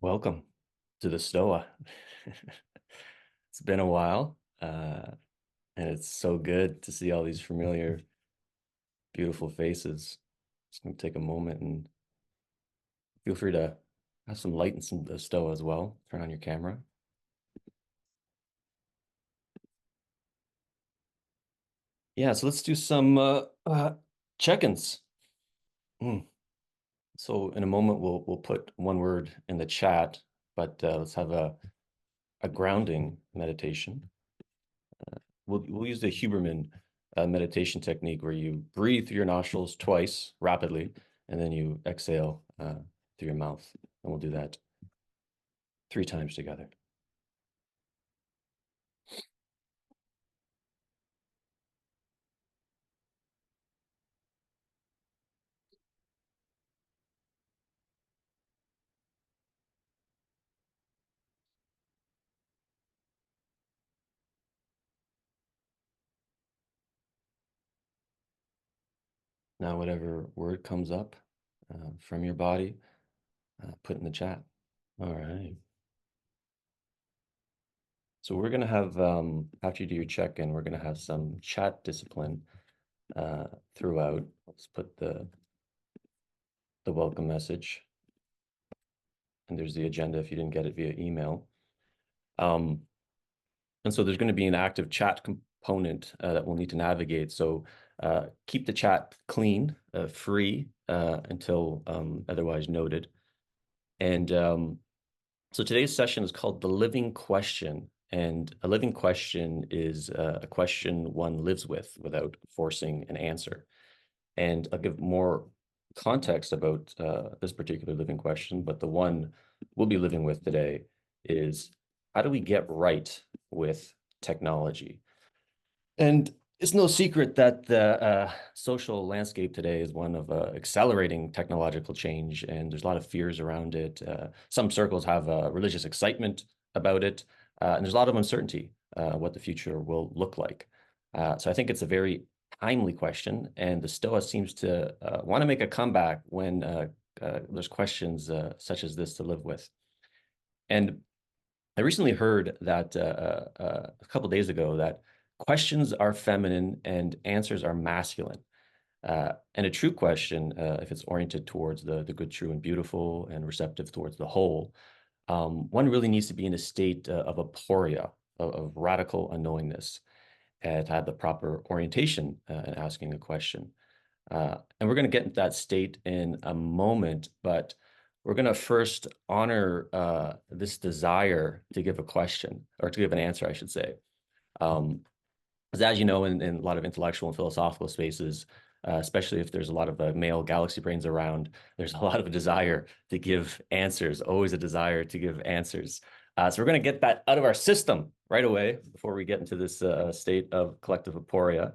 Welcome to the Stoa. It's been a while, and it's so good to see all these familiar, beautiful faces. Just gonna take a moment and feel free to have some light in some the Stoa as well. Turn on your camera. Yeah, so let's do some check-ins. Mm. So in a moment we'll put one word in the chat, but let's have a grounding meditation. We'll use the Huberman meditation technique where you breathe through your nostrils twice rapidly, and then you exhale through your mouth. And we'll do that 3 times together. Now, whatever word comes up from your body, put in the chat. All right. So we're going to have, after you do your check-in, we're going to have some chat discipline throughout. Let's put the welcome message. And there's the agenda if you didn't get it via email. And so there's going to be an active chat component that we'll need to navigate. So keep the chat clean, free until otherwise noted. And so today's session is called The Living Question. And a living question is a question one lives with without forcing an answer. And I'll give more context about this particular living question, but the one we'll be living with today is, how do we get right with technology? And it's no secret that the social landscape today is one of accelerating technological change, and there's a lot of fears around it. Some circles have religious excitement about it, and there's a lot of uncertainty what the future will look like. So I think it's a very timely question, and the Stoa seems to want to make a comeback when there's questions such as this to live with. And I recently heard that a couple of days ago that questions are feminine and answers are masculine. And a true question, if it's oriented towards the good, true, and beautiful, and receptive towards the whole, one really needs to be in a state of aporia, of radical unknowingness, to have the proper orientation in asking a question. And we're going to get into that state in a moment, but we're going to first honor this desire to give a question, or to give an answer, I should say. Because as you know, in a lot of intellectual and philosophical spaces, especially if there's a lot of male galaxy brains around, there's a lot of a desire to give answers, always a desire to give answers. So we're going to get that out of our system right away before we get into this state of collective aporia.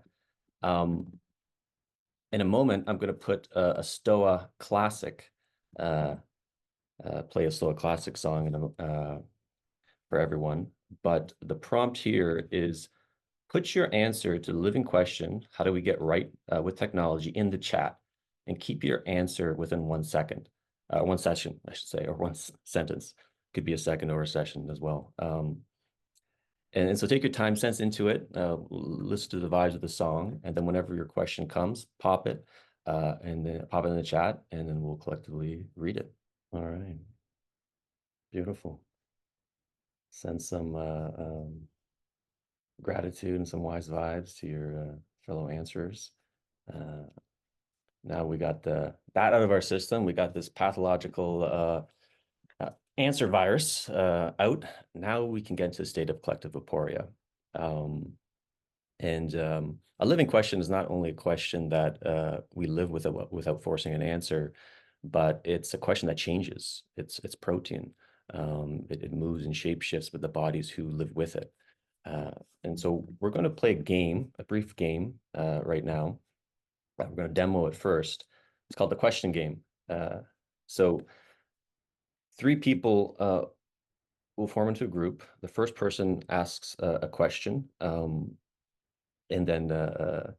In a moment, I'm going to put a Stoa classic, play a Stoa classic song for everyone. But the prompt here is, put your answer to the living question, how do we get right with technology, in the chat, and keep your answer within 1 second, 1 session, I should say, or 1 sentence. Could be a second or a session as well. And so take your time, sense into it, listen to the vibes of the song, and then whenever your question comes, pop it, and then pop it in the chat, and then we'll collectively read it. All right. Beautiful. Send some gratitude and some wise vibes to your fellow answerers. Now we got that out of our system. We got this pathological answer virus out. Now we can get into a state of collective aporia. A living question is not only a question that we live with without forcing an answer, but it's a question that changes. It's protein. It moves and shape shifts with the bodies who live with it. And so we're going to play a brief game right now. We're going to demo it first. It's called the question game. So 3 people will form into a group. The first person asks a question, and then that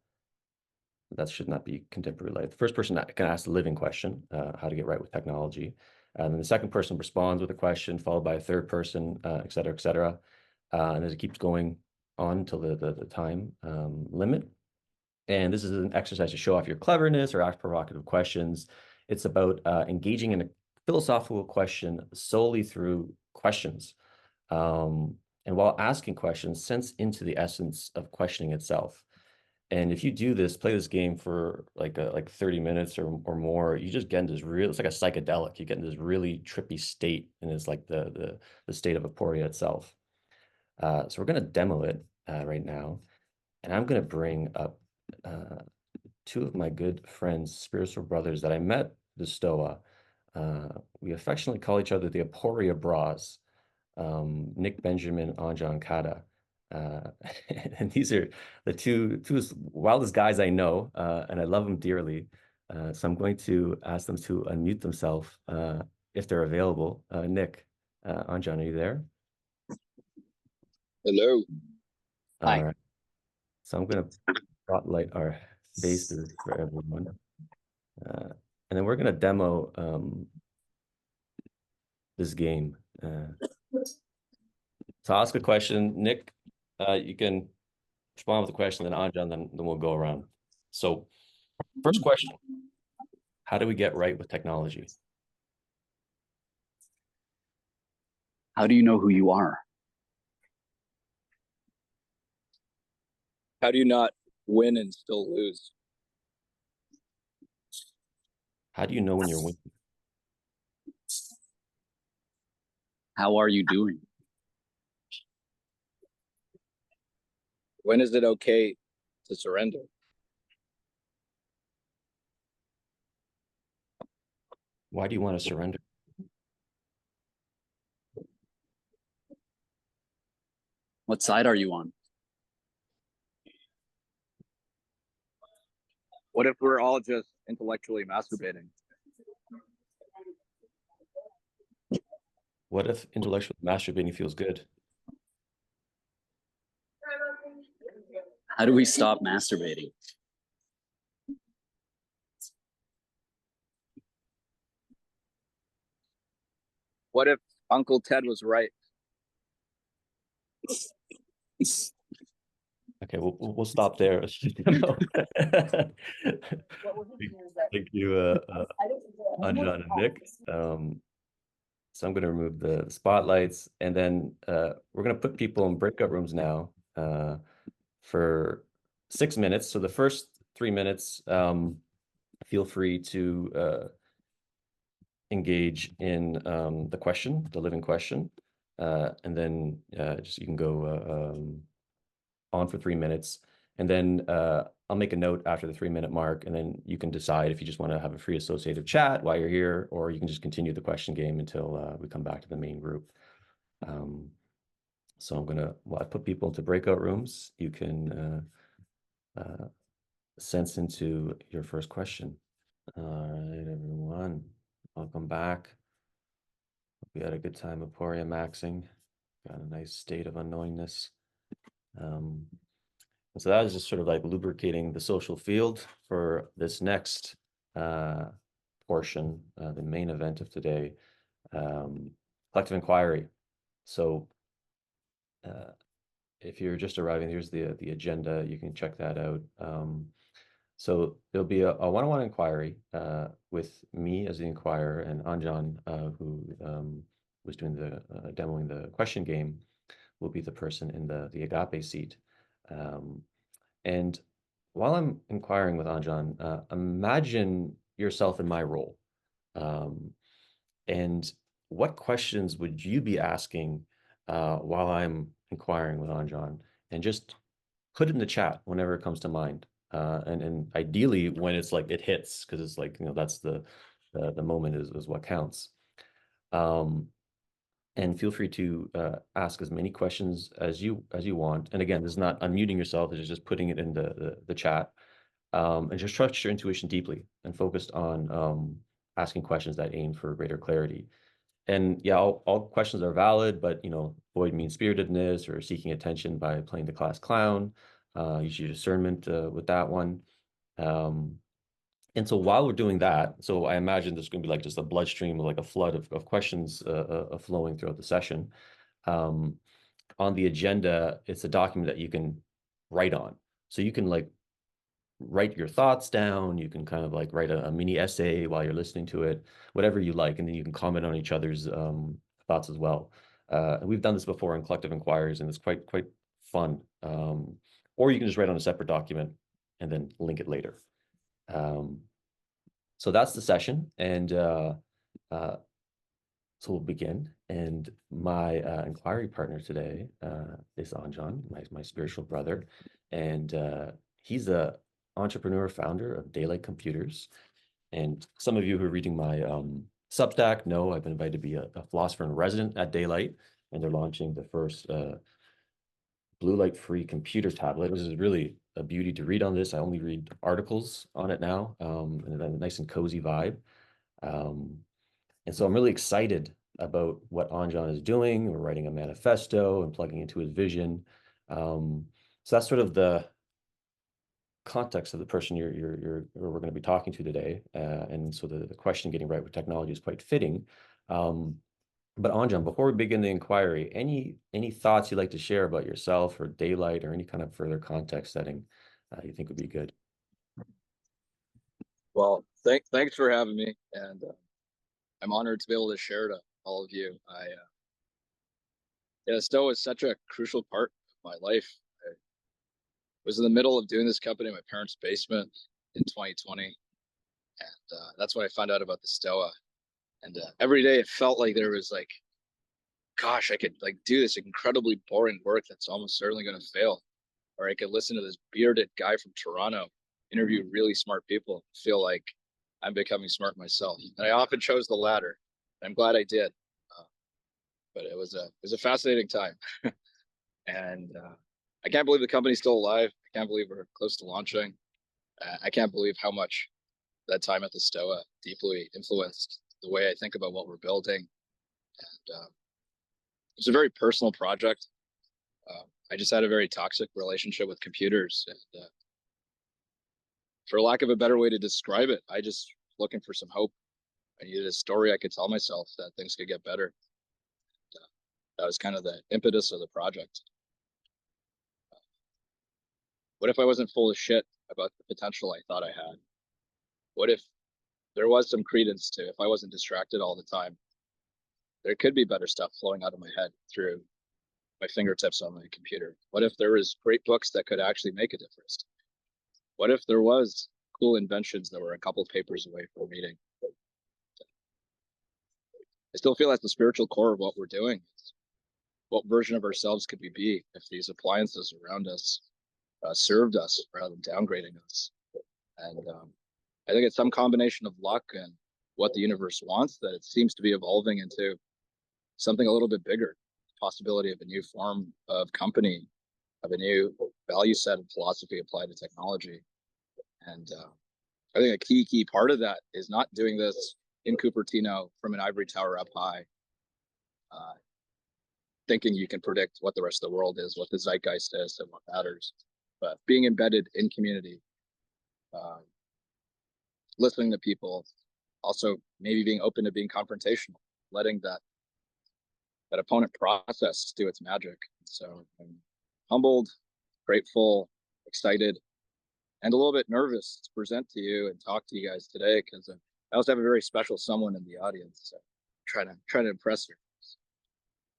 should not be contemporary life. The first person can ask the living question, how to get right with technology. And then the second person responds with a question, followed by a third person, et cetera, et cetera. And as it keeps going on until the time limit. And this is an exercise to show off your cleverness or ask provocative questions. It's about engaging in a philosophical question solely through questions. And while asking questions, sense into the essence of questioning itself. And if you do this, play this game for like 30 minutes or more, you just get into this real, it's like a psychedelic. You get in this really trippy state, and it's like the state of aporia itself. So we're going to demo it right now. And I'm going to bring up two of my good friends, spiritual brothers that I met the Stoa. We affectionately call each other the Aporia Bras, Nick Benjamin, Anjon, Katta. And these are the two wildest guys I know, and I love them dearly. So I'm going to ask them to unmute themselves if they're available. Nick, Anjon, are you there? Hello. All right. So I'm going to spotlight our faces for everyone. And then we're going to demo this game. So I'll ask a question. Nick, you can respond with a question, then Anjan, then we'll go around. So first question, how do we get right with technology? How do you know who you are? How do you not win and still lose? How do you know when you're winning? How are you doing? When is it okay to surrender? Why do you want to surrender? What side are you on? What if we're all just intellectually masturbating? What if intellectual masturbating feels good? How do we stop masturbating? What if Uncle Ted was right? Okay, we'll stop there. Thank you, Anjan and Nick. So I'm going to remove the spotlights, and then we're going to put people in breakout rooms now for 6 minutes. So the first 3 minutes, feel free to engage in the question, the living question, and then just you can go on for 3 minutes, and then I'll make a note after the 3-minute mark, and then you can decide if you just want to have a free associative chat while you're here, or you can just continue the question game until we come back to the main group. So I'm gonna, while I put people into breakout rooms, you can sense into your first question. All right, everyone, welcome back. Hope you had a good time Aporia maxing. Got a nice state of unknowingness. So that is just sort of like lubricating the social field for this next portion, the main event of today, collective inquiry. So if you're just arriving, here's the agenda. You can check that out. So there'll be a one-on-one inquiry with me as the inquirer, and Anjan, who was doing the demoing the question game, will be the person in the agape seat. And while I'm inquiring with Anjan, imagine yourself in my role. And what questions would you be asking while I'm inquiring with Anjan? And just put it in the chat whenever it comes to mind. And ideally when it's like it hits, because it's like, you know, that's the moment is what counts. And feel free to ask as many questions as you want. And again, this is not unmuting yourself, it's just putting it in the chat. And just trust your intuition deeply and focused on asking questions that aim for greater clarity. And yeah, all questions are valid, but you know, avoid mean-spiritedness or seeking attention by playing the class clown. Use your discernment with that one. And so while we're doing that, so I imagine there's going to be like just a bloodstream, like a flood of questions flowing throughout the session. Um, on the agenda, it's a document that you can write on. So you can like write your thoughts down. You can kind of like write a mini essay while you're listening to it, whatever you like. And then you can comment on each other's thoughts as well. We've done this before in collective inquiries, and it's quite fun. Or you can just write on a separate document and then link it later. So that's the session, and so we'll begin. And my inquiry partner today is Anjan, my spiritual brother, and he's a entrepreneur founder of Daylight Computers. And some of you who are reading my Substack know I've been invited to be a philosopher in resident at Daylight, and they're launching the first blue light free computer tablet, which is really a beauty to read on this. I only read articles on it now, and a nice and cozy vibe. And so I'm really excited about what Anjan is doing. We're writing a manifesto and plugging into his vision. So that's sort of the context of the person we're going to be talking to today. And so the question, getting right with technology, is quite fitting. But Anjan, before we begin the inquiry, any thoughts you'd like to share about yourself or Daylight or any kind of further context setting you think would be good? Well, thanks for having me, and I'm honored to be able to share to all of you. Stoa is such a crucial part of my life. I was in the middle of doing this company in my parents' basement in 2020, and that's when I found out about the Stoa. And every day it felt like there was like, gosh, I could like do this incredibly boring work that's almost certainly going to fail, or I could listen to this bearded guy from Toronto interview really smart people, feel like I'm becoming smart myself. And I often chose the latter. I'm glad I did, but it was a fascinating time. And I can't believe the company's still alive. I can't believe we're close to launching. I can't believe how much that time at the Stoa deeply influenced the way I think about what we're building. And it's a very personal project. I just had a very toxic relationship with computers, and for lack of a better way to describe it, I just looking for some hope. I needed a story I could tell myself that things could get better. That was kind of the impetus of the project. What if I wasn't full of shit about the potential I thought I had? What if there was some credence to, if I wasn't distracted all the time, there could be better stuff flowing out of my head through my fingertips on my computer? What if there was great books that could actually make a difference? What if there was cool inventions that were a couple papers away from meeting? I still feel that's the spiritual core of what we're doing. What version of ourselves could we be if these appliances around us served us rather than downgrading us? And I think it's some combination of luck and what the universe wants that it seems to be evolving into something a little bit bigger. The possibility of a new form of company, of a new value set and philosophy applied to technology. And I think a key part of that is not doing this in Cupertino from an ivory tower up high, thinking you can predict what the rest of the world is, what the zeitgeist is, and what matters. But being embedded in community, listening to people, also maybe being open to being confrontational, letting that opponent process do its magic. So I'm humbled, grateful, excited, and a little bit nervous to present to you and talk to you guys today, because I also have a very special someone in the audience. So I'm trying to impress her.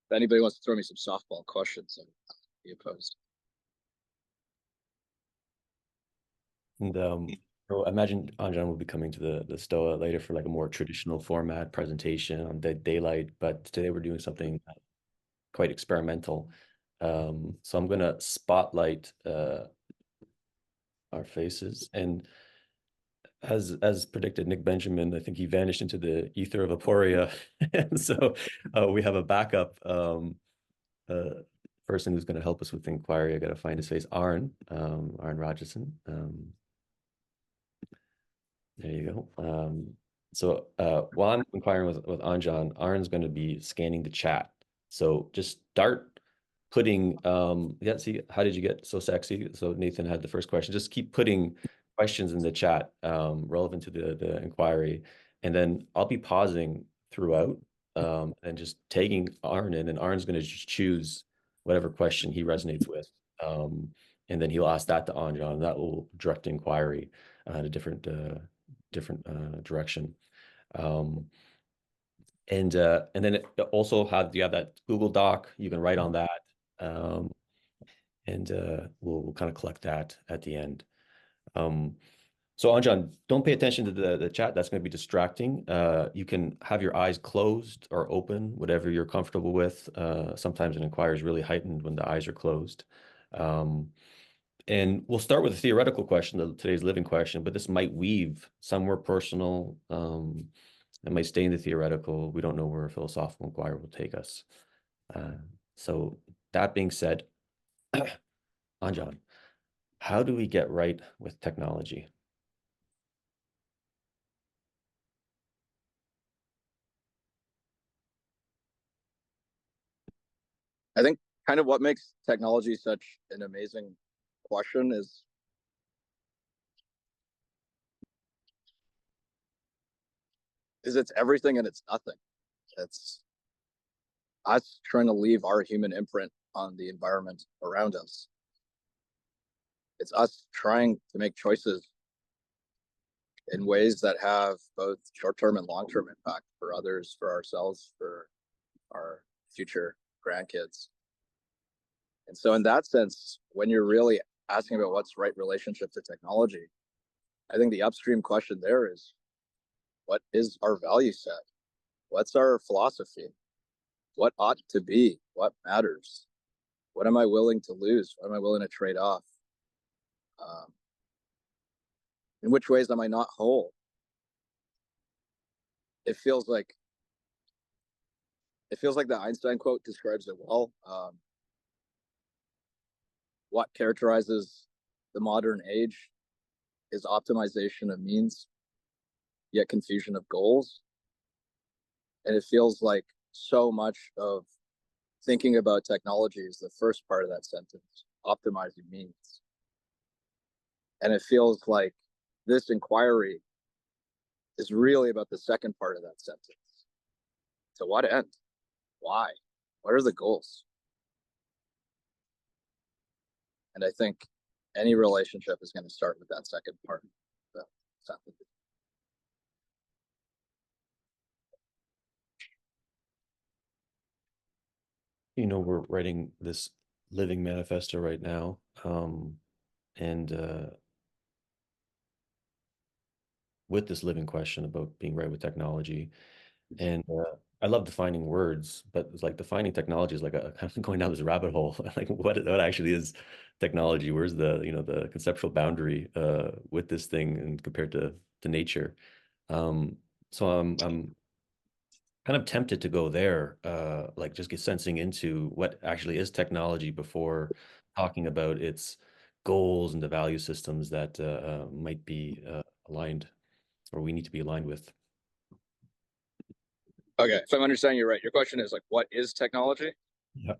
If anybody wants to throw me some softball questions, I'd be opposed. And so I imagine Anjan will be coming to the Stoa later for like a more traditional format presentation on the Daylight, but today we're doing something quite experimental. So I'm going to spotlight our faces, and as predicted, Nick Benjamin, I think he vanished into the ether of Aporia. And so we have a backup person who's going to help us with the inquiry. I got to find his face. Arn Rajason. There you go. So while I'm inquiring with Anjan, Arn's going to be scanning the chat. So just start putting, yeah, see, how did you get so sexy? So Nathan had the first question. Just keep putting questions in the chat relevant to the inquiry, and then I'll be pausing throughout and just taking Arn in, and Arn's going to just choose whatever question he resonates with, and then he'll ask that to Anjan. That will direct inquiry in a different direction. And then it also you have that Google Doc. You can write on that, and we'll kind of collect that at the end. So Anjan, don't pay attention to the chat. That's going to be distracting. You can have your eyes closed or open, whatever you're comfortable with. Sometimes an inquiry is really heightened when the eyes are closed. And we'll start with a theoretical question, today's living question, but this might weave somewhere personal. It might stay in the theoretical. We don't know where a philosophical inquiry will take us. So that being said, Anjan, how do we get right with technology? I think kind of what makes technology such an amazing question is it's everything and it's nothing. It's us trying to leave our human imprint on the environment around us. It's us trying to make choices in ways that have both short-term and long-term impact for others, for ourselves, for our future grandkids. And so in that sense, when you're really asking about what's right relationship to technology, I think the upstream question there is, what is our value set? What's our philosophy? What ought to be? What matters? What am I willing to lose? What am I willing to trade off? In which ways am I not whole? It feels like the Einstein quote describes it well. What characterizes the modern age is optimization of means, yet confusion of goals. And it feels like so much of thinking about technology is the first part of that sentence, optimizing means. And it feels like this inquiry is really about the second part of that sentence. To what end? Why? What are the goals? And I think any relationship is going to start with that second part of the sentence. You know, we're writing this living manifesto right now, and with this living question about being right with technology. And I love defining words, but it's like defining technology is like a kind of going down this rabbit hole. Like what actually is technology? Where's the conceptual boundary with this thing and compared to nature? So I'm kind of tempted to go there, like just get sensing into what actually is technology before talking about its goals and the value systems that might be aligned, or we need to be aligned with. Okay, if I'm understanding you right, your question is like, what is technology? Yeah.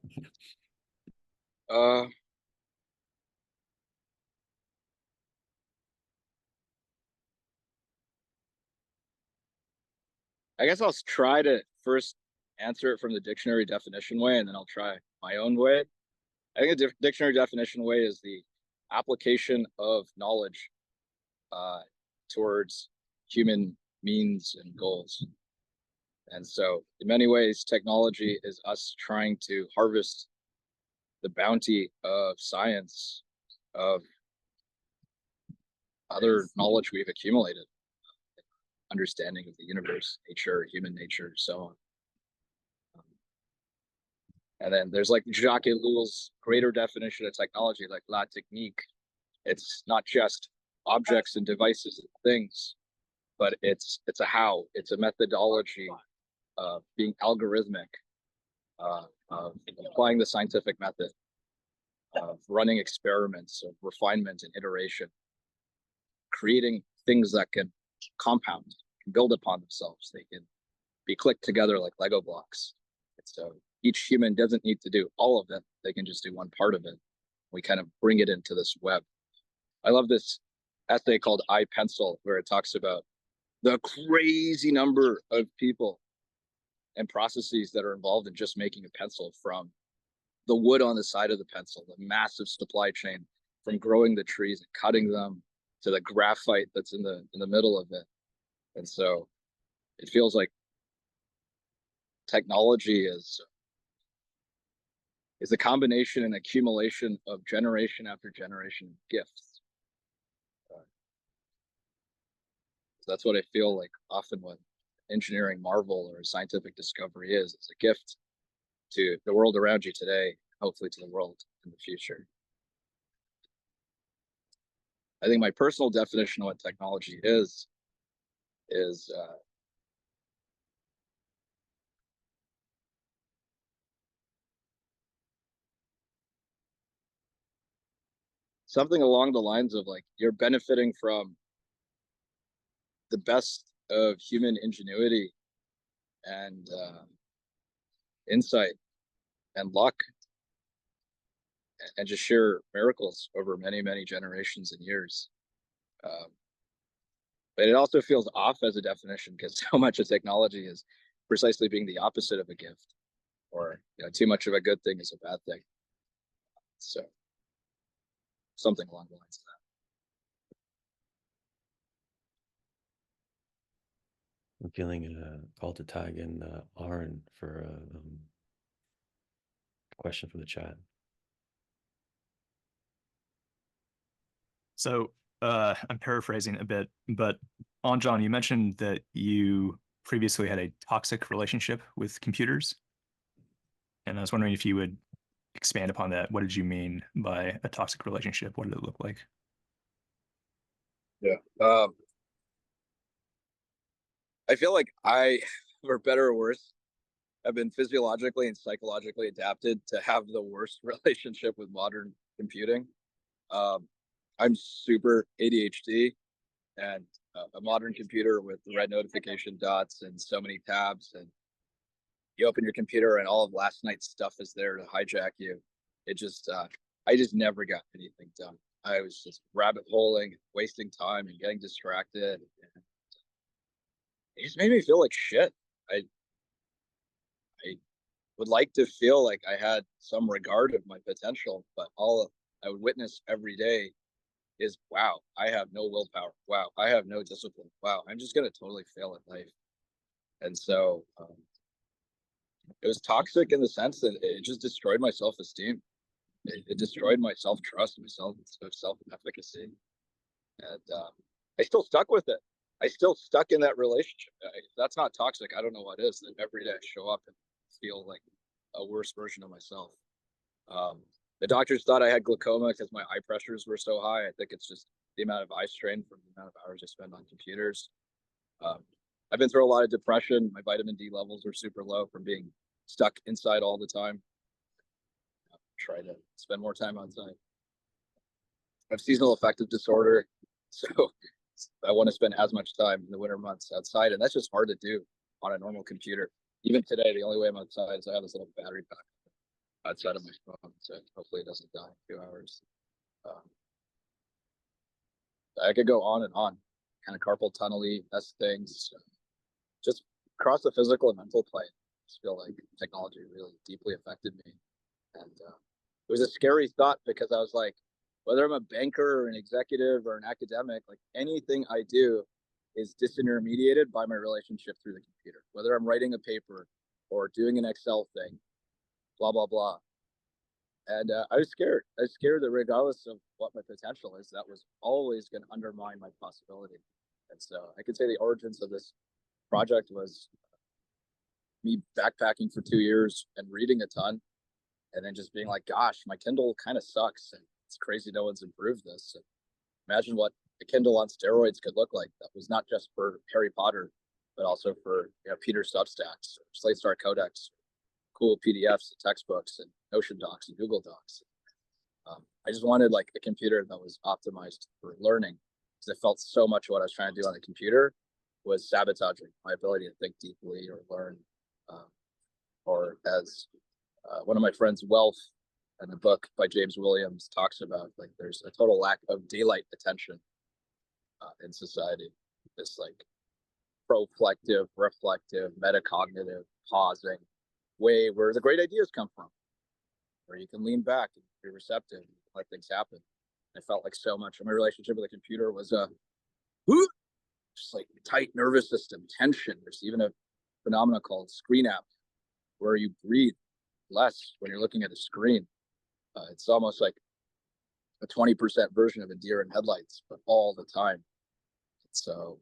I guess I'll try to first answer it from the dictionary definition way, and then I'll try my own way. I think the dictionary definition way is the application of knowledge towards human means and goals. And so in many ways, technology is us trying to harvest the bounty of science, of other knowledge we've accumulated, understanding of the universe, nature, human nature, so on. And then there's like Jacques Ellul's greater definition of technology, like la technique. It's not just objects and devices and things, but it's a how, it's a methodology of being algorithmic, of applying the scientific method, of running experiments, of refinement and iteration, creating things that can compound, can build upon themselves. They can be clicked together like Lego blocks. And so each human doesn't need to do all of it. They can just do one part of it. We kind of bring it into this web. I love this essay called I Pencil, where it talks about the crazy number of people and processes that are involved in just making a pencil, from the wood on the side of the pencil, the massive supply chain from growing the trees and cutting them, to the graphite that's in the middle of it. And so it feels like technology is a combination and accumulation of generation after generation of gifts. So that's what I feel like often when engineering marvel or scientific discovery is. It's a gift to the world around you today, hopefully to the world in the future. I think my personal definition of what technology is something along the lines of like, you're benefiting from the best of human ingenuity and insight and luck and just sheer miracles over many, many generations and years. But it also feels off as a definition, because so much of technology is precisely being the opposite of a gift, or too much of a good thing is a bad thing. So something along the lines of that. I'm feeling a call to tag in Aaron for a question from the chat. So I'm paraphrasing a bit, but Anjon, you mentioned that you previously had a toxic relationship with computers. And I was wondering if you would expand upon that. What did you mean by a toxic relationship? What did it look like? Yeah. I feel like I, for better or worse, have been physiologically and psychologically adapted to have the worst relationship with modern computing. I'm super ADHD, and a modern computer with red notification dots and so many tabs, and you open your computer and all of last night's stuff is there to hijack you. It just, I just never got anything done. I was just rabbit holing, wasting time and getting distracted. And it just made me feel like shit. I would like to feel like I had some regard of my potential, but all I would witness every day is, wow, I have no willpower. Wow, I have no discipline. Wow, I'm just going to totally fail at life. And so it was toxic in the sense that it just destroyed my self-esteem. It destroyed my self-trust, my self-efficacy. And I still stuck with it. I still stuck in that relationship. That's not toxic. I don't know what is. That every day I show up and feel like a worse version of myself. The doctors thought I had glaucoma because my eye pressures were so high. I think it's just the amount of eye strain from the amount of hours I spend on computers. I've been through a lot of depression. My vitamin D levels were super low from being stuck inside all the time. Try to spend more time outside. I have seasonal affective disorder, so I want to spend as much time in the winter months outside, and that's just hard to do on a normal computer. Even today, the only way I'm outside is I have this little battery pack outside of my phone, so hopefully it doesn't die in 2 hours. I could go on and on, kind of carpal tunnel-y, that's things. Just across the physical and mental plane, I just feel like technology really deeply affected me. And it was a scary thought, because I was like, whether I'm a banker or an executive or an academic, like anything I do is disintermediated by my relationship through the computer, whether I'm writing a paper or doing an Excel thing, blah, blah, blah. And I was scared. I was scared that regardless of what my potential is, that was always going to undermine my possibility. And so I could say the origins of this project was me backpacking for 2 years and reading a ton, and then just being like, gosh, my Kindle kind of sucks, and it's crazy no one's improved this. And imagine what a Kindle on steroids could look like. That was not just for Harry Potter, but also for Peter Substacks, Slate Star Codex, cool PDFs and textbooks and Notion docs and Google Docs. I just wanted like a computer that was optimized for learning, because I felt so much of what I was trying to do on the computer was sabotaging my ability to think deeply or learn. Or as one of my friends, Wealth, in a book by James Williams talks about, like there's a total lack of daylight attention. in society. This like proflective, reflective, metacognitive, pausing way where the great ideas come from, where you can lean back and be receptive and let things happen. I felt like so much of my relationship with the computer was just like tight nervous system tension. There's even a phenomenon called screen app where you breathe less when you're looking at a screen. It's almost like a 20% version of a deer in headlights, but all the time. So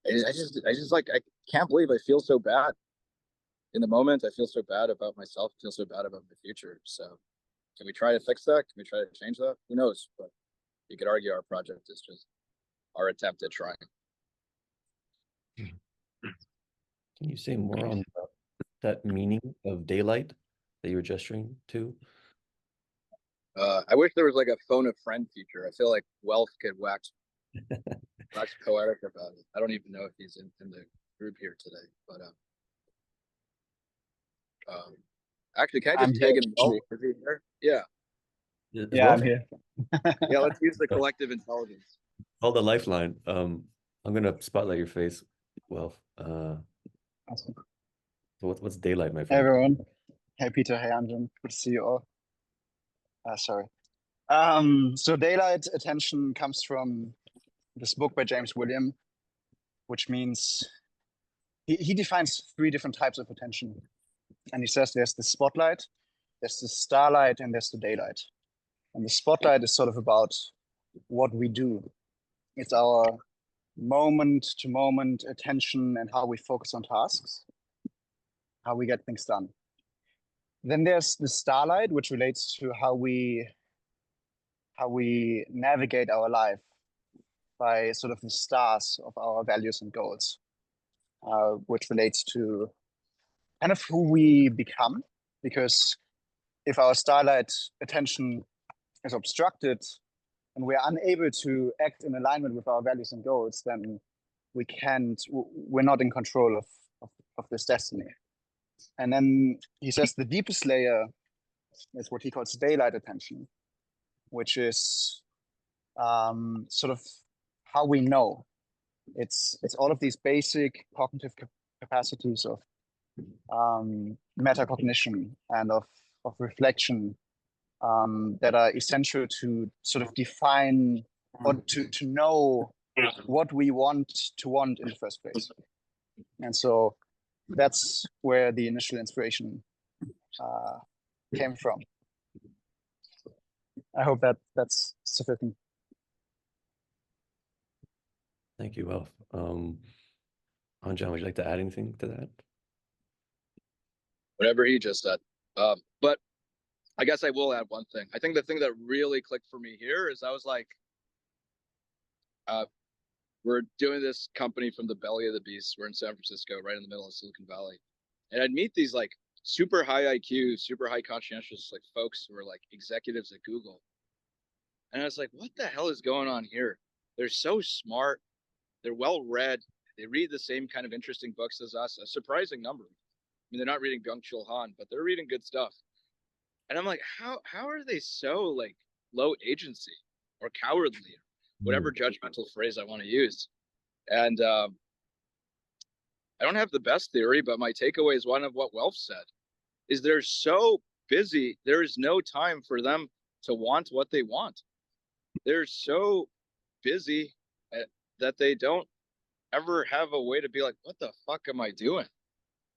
I just like, I can't believe I feel so bad in the moment. I feel so bad about myself, I feel so bad about my future. So can we try to fix that? Can we try to change that? Who knows? But you could argue our project is just our attempt at trying. Can you say more on that meaning of daylight that you were gesturing to? I wish there was like a phone a friend feature. I feel like Wealth could wax poetic about it. I don't even know if he's in the group here today, but actually, can I just tag in Wealth? Is he here? Yeah. Yeah, I'm here. Yeah, let's use the collective intelligence. Call the lifeline. I'm gonna spotlight your face. Well, Awesome. so what's daylight, my Hey friend? everyone. Hey Peter, hey Anjan. Good to see you all. Sorry. So daylight attention comes from this book by James William, which means he defines 3 different types of attention. And he says there's the spotlight, there's the starlight, and there's the daylight. And the spotlight is sort of about what we do. It's our moment to moment attention and how we focus on tasks, how we get things done. Then there's the starlight, which relates to how we navigate our life by sort of the stars of our values and goals, which relates to kind of who we become. Because if our starlight attention is obstructed and we're unable to act in alignment with our values and goals, then we're not in control of this destiny. And then he says the deepest layer is what he calls daylight attention, which is sort of how we know. It's all of these basic cognitive capacities of metacognition and of reflection that are essential to sort of define or to know what we want in the first place. And so that's where the initial inspiration came from. I hope that's sufficient. Thank you, Wealth. Anjan, would you like to add anything to that? Whatever he just said. But I guess I will add one thing. I think the thing that really clicked for me here is I was like, we're doing this company from the belly of the beast. We're in San Francisco, right in the middle of Silicon Valley. And I'd meet these like super high IQ, super high conscientious like folks who are like executives at Google. And I was like, what the hell is going on here? They're so smart. They're well read. They read the same kind of interesting books as us, a surprising number. I mean, they're not reading Byung-Chul Han, but they're reading good stuff. And I'm like, how are they so like low agency or cowardly, whatever judgmental phrase I want to use? And I don't have the best theory, but my takeaway is one of what Welf said, is they're so busy, there is no time for them to want what they want. They're so busy that they don't ever have a way to be like, what the fuck am I doing?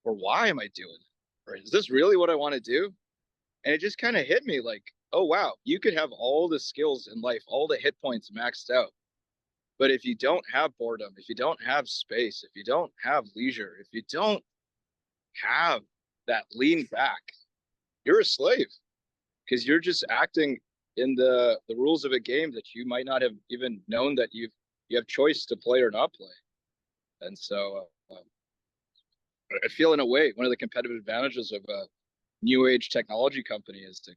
Or why am I doing it? Or is this really what I want to do? And it just kind of hit me like, oh, wow, you could have all the skills in life, all the hit points maxed out. But if you don't have boredom, if you don't have space, if you don't have leisure, if you don't have that lean back, you're a slave, because you're just acting in the rules of a game that you might not have even known that you have choice to play or not play. And so I feel in a way, one of the competitive advantages of a new age technology company is to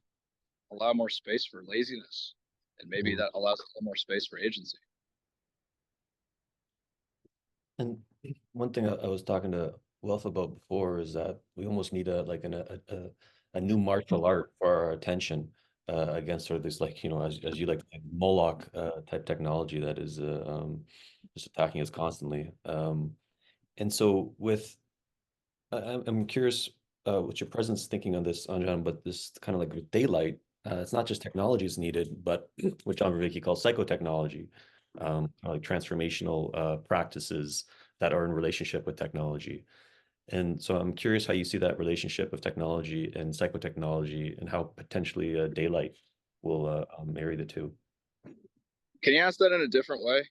allow more space for laziness. And maybe that allows a little more space for agency. And one thing I was talking to Wealth about before is that we almost need a new martial art for our attention against sort of this, like, you know, as you like, Moloch type technology that is just attacking us constantly. And so I'm curious what your presence thinking on this, Anjan, but this kind of like with daylight, it's not just technology is needed, but what John Vervaeke calls psychotechnology, like transformational practices that are in relationship with technology. And so I'm curious how you see that relationship of technology and psychotechnology and how potentially daylight will marry the two. Can you ask that in a different way?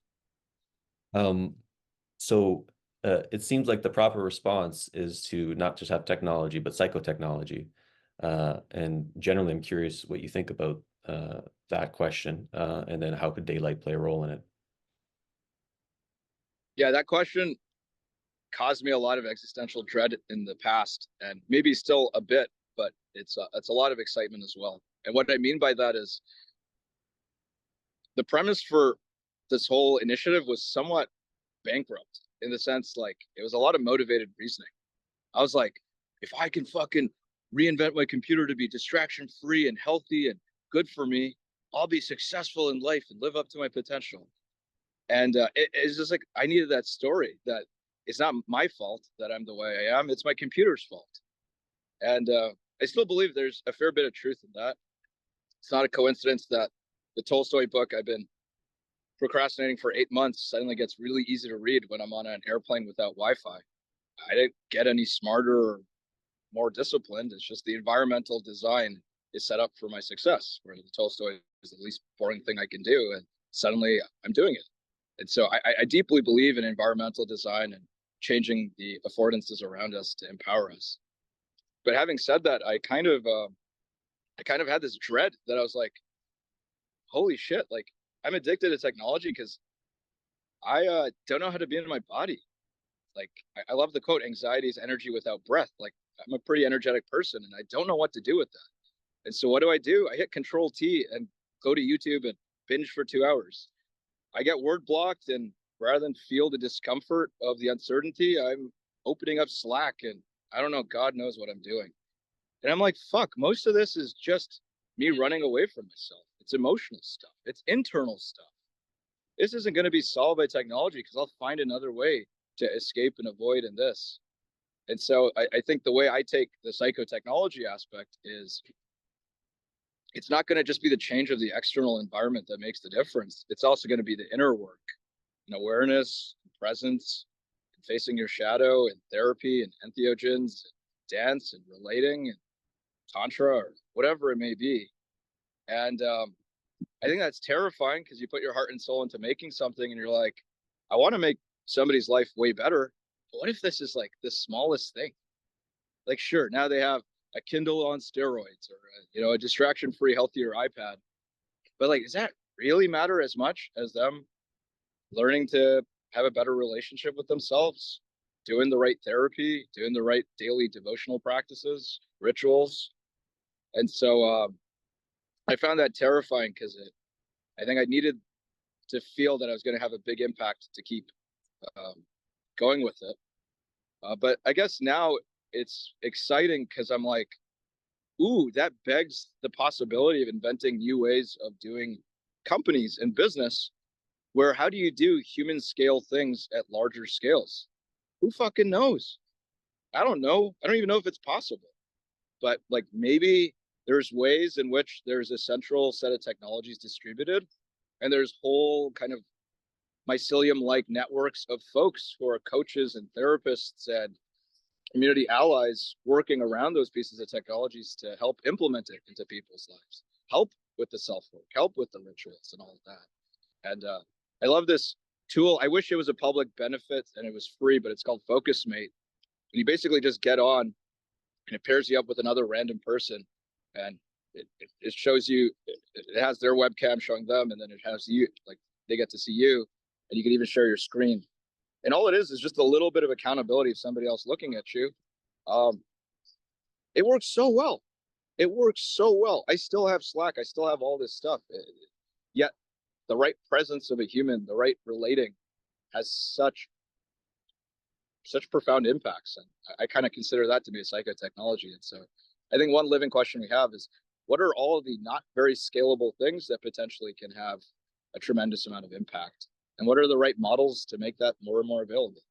Um, so it seems like the proper response is to not just have technology, but psychotechnology. And generally, I'm curious what you think about that question, and then how could daylight play a role in it? Yeah, that question caused me a lot of existential dread in the past, and maybe still a bit, but it's a lot of excitement as well. And what I mean by that is the premise for this whole initiative was somewhat bankrupt in the sense like it was a lot of motivated reasoning. I was like, if I can fucking reinvent my computer to be distraction free and healthy and good for me, I'll be successful in life and live up to my potential. And it's just like I needed that story that it's not my fault that I'm the way I am. It's my computer's fault. And I still believe there's a fair bit of truth in that. It's not a coincidence that the Tolstoy book I've been procrastinating for 8 months suddenly gets really easy to read when I'm on an airplane without Wi-Fi. I didn't get any smarter or more disciplined. It's just the environmental design is set up for my success, where the Tolstoy is the least boring thing I can do. And suddenly I'm doing it. And so I deeply believe in environmental design and changing the affordances around us to empower us. But having said that, I kind of had this dread that I was like, holy shit, like I'm addicted to technology because I don't know how to be in my body. Like I love the quote, anxiety is energy without breath. Like I'm a pretty energetic person and I don't know what to do with that. And so what do? I hit Control T and go to YouTube and binge for 2 hours. I get word blocked, and rather than feel the discomfort of the uncertainty, I'm opening up Slack and I don't know, God knows what I'm doing. And I'm like, fuck, most of this is just me running away from myself. It's emotional stuff. It's internal stuff. This isn't going to be solved by technology because I'll find another way to escape and avoid in this. And so I think the way I take the psychotechnology aspect is it's not going to just be the change of the external environment that makes the difference. It's also going to be the inner work and awareness, and presence, and facing your shadow, and therapy, and entheogens, and dance, and relating, and tantra, or whatever it may be. And I think that's terrifying because you put your heart and soul into making something and you're like, I want to make somebody's life way better. But what if this is like the smallest thing? Like, sure, now they have a Kindle on steroids or a distraction-free, healthier iPad. But like, does that really matter as much as them learning to have a better relationship with themselves, doing the right therapy, doing the right daily devotional practices, rituals? And so I found that terrifying because I think I needed to feel that I was going to have a big impact to keep going with it. But I guess now it's exciting because I'm like, ooh, that begs the possibility of inventing new ways of doing companies and business where how do you do human scale things at larger scales? Who fucking knows? I don't know. I don't even know if it's possible. But like maybe there's ways in which there's a central set of technologies distributed and there's whole kind of mycelium-like networks of folks who are coaches and therapists and community allies working around those pieces of technologies to help implement it into people's lives, help with the self-work, help with the rituals and all of that. And I love this tool. I wish it was a public benefit and it was free, but it's called Focus Mate. And you basically just get on and it pairs you up with another random person and it shows you, it has their webcam showing them and then it has you, like they get to see you and you can even share your screen. And all it is just a little bit of accountability of somebody else looking at you. It works so well. It works so well. I still have Slack. I still have all this stuff. Yet the right presence of a human, the right relating has such profound impacts. And I kind of consider that to be a psychotechnology. And so I think one living question we have is, what are all of the not very scalable things that potentially can have a tremendous amount of impact? And what are the right models to make that more and more available?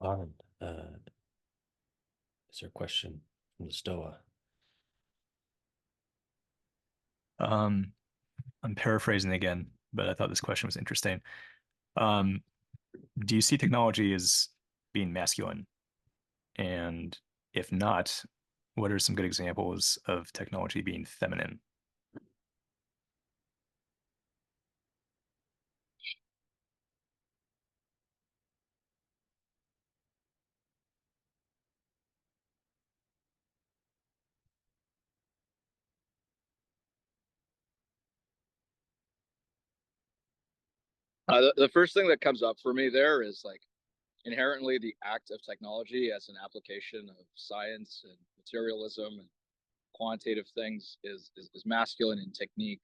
Arnold, is there a question from the Stoa? I'm paraphrasing again, but I thought this question was interesting. Do you see technology as being masculine? And if not, what are some good examples of technology being feminine? The first thing that comes up for me there is like inherently the act of technology as an application of science and materialism and quantitative things is masculine in technique.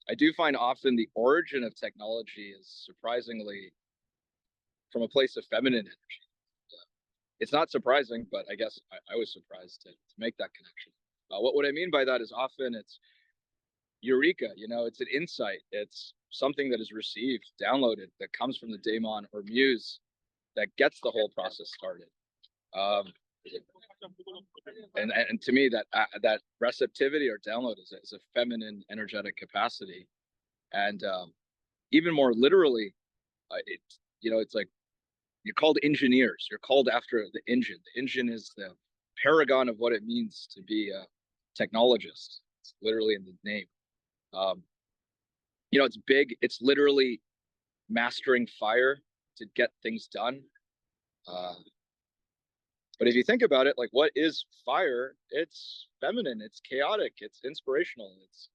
I do find often the origin of technology is surprisingly from a place of feminine energy. It's not surprising, but I guess I was surprised to make that connection. What I mean by that is often it's eureka, it's an insight. It's something that is received, downloaded, that comes from the daemon or muse that gets the whole process started. And to me, that receptivity or download is a feminine energetic capacity. And even more literally, it's like you're called engineers. You're called after the engine. The engine is the paragon of what it means to be a technologist. It's literally in the name. It's big. It's literally mastering fire to get things done. But if you think about it, like what is fire? It's feminine, it's chaotic, it's inspirational, it's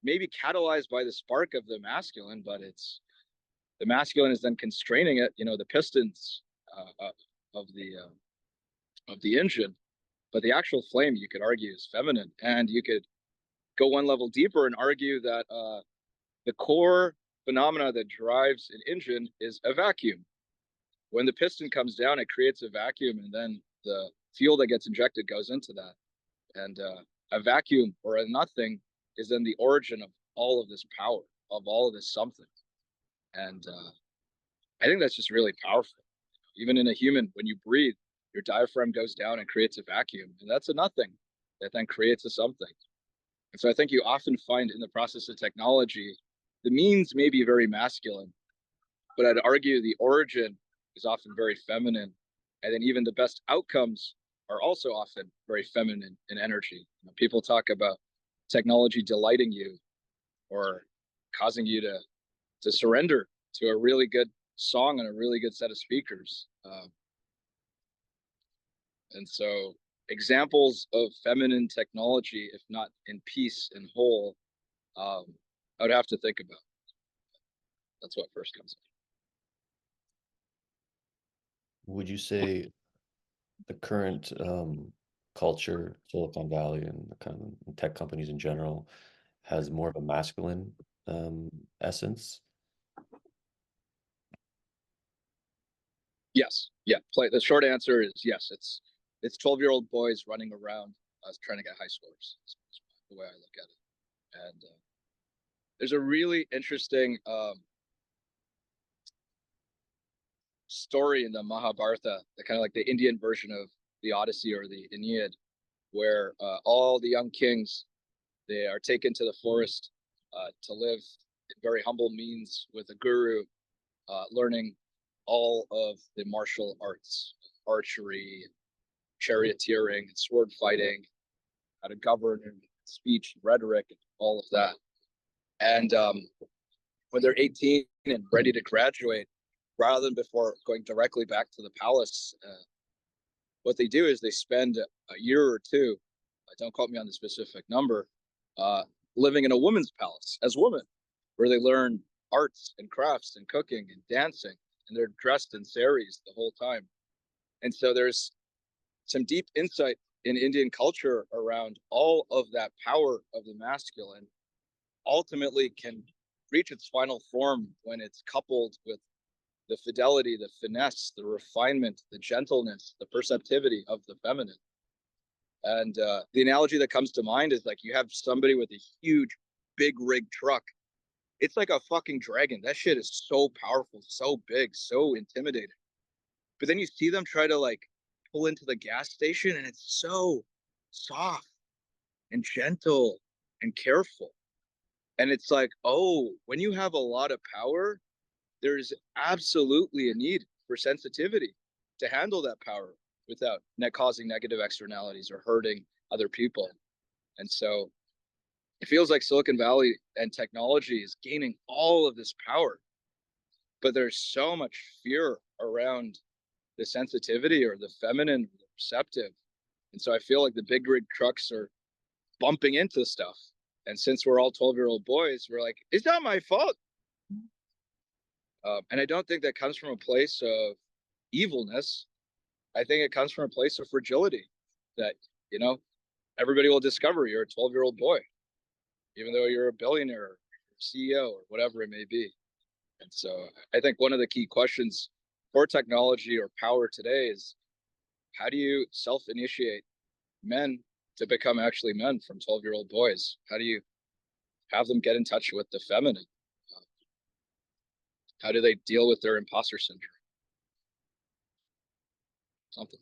maybe catalyzed by the spark of the masculine, but it's the masculine is then constraining it, the pistons of the engine. But the actual flame, you could argue, is feminine. And you could go one level deeper and argue that the core phenomena that drives an engine is a vacuum. When the piston comes down, it creates a vacuum, and then the fuel that gets injected goes into that. And a vacuum or a nothing is then the origin of all of this power, of all of this something. And I think that's just really powerful. Even in a human, when you breathe, your diaphragm goes down and creates a vacuum, and that's a nothing that then creates a something. And so I think you often find in the process of technology, the means may be very masculine, but I'd argue the origin is often very feminine. And then even the best outcomes are also often very feminine in energy. People talk about technology delighting you or causing you to surrender to a really good song and a really good set of speakers. And so examples of feminine technology, if not in piece and whole, I would have to think about. That's what first comes up. Would you say the current culture, Silicon Valley and the kind of tech companies in general, has more of a masculine essence? Yes. Yeah. The short answer is yes. It's 12-year-old boys running around trying to get high scores. That's the way I look at it. And there's a really interesting story in the Mahabharata, the kind of like the Indian version of the Odyssey or the Aeneid, where all the young kings, they are taken to the forest to live in very humble means with a guru, learning all of the martial arts, archery, charioteering, and sword fighting, how to govern and speech, and rhetoric, and all of that. And when they're 18 and ready to graduate, rather than before going directly back to the palace, what they do is they spend a year or two, don't quote me on the specific number, living in a woman's palace as women, where they learn arts and crafts and cooking and dancing, and they're dressed in saris the whole time. And so there's some deep insight in Indian culture around all of that power of the masculine ultimately can reach its final form when it's coupled with the fidelity, the finesse, the refinement, the gentleness, the perceptivity of the feminine. And the analogy that comes to mind is like you have somebody with a huge, big rig truck. It's like a fucking dragon. That shit is so powerful, so big, so intimidating. But then you see them try to like pull into the gas station, and it's so soft and gentle and careful. And it's like, oh, when you have a lot of power, there's absolutely a need for sensitivity to handle that power without causing negative externalities or hurting other people. And so it feels like Silicon Valley and technology is gaining all of this power, but there's so much fear around the sensitivity or the feminine, the receptive. And so I feel like the big rig trucks are bumping into stuff. And since we're all 12-year-old boys, we're like, it's not my fault. And I don't think that comes from a place of evilness. I think it comes from a place of fragility that, you know, everybody will discover you're a 12-year-old boy, even though you're a billionaire or CEO or whatever it may be. And so I think one of the key questions for technology or power today is, how do you self-initiate men to become actually men from 12-year-old boys? How do you have them get in touch with the feminine? How do they deal with their imposter syndrome? Something.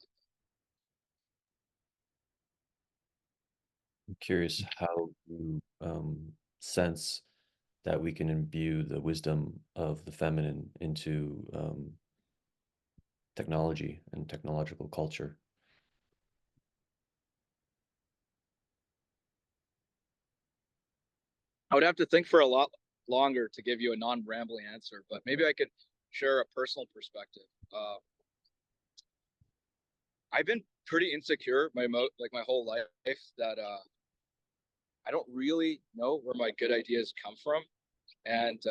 I'm curious how you sense that we can imbue the wisdom of the feminine into technology and technological culture. I would have to think for a lot longer to give you a non-rambling answer, but maybe I could share a personal perspective. I've been pretty insecure my whole life that I don't really know where my good ideas come from, and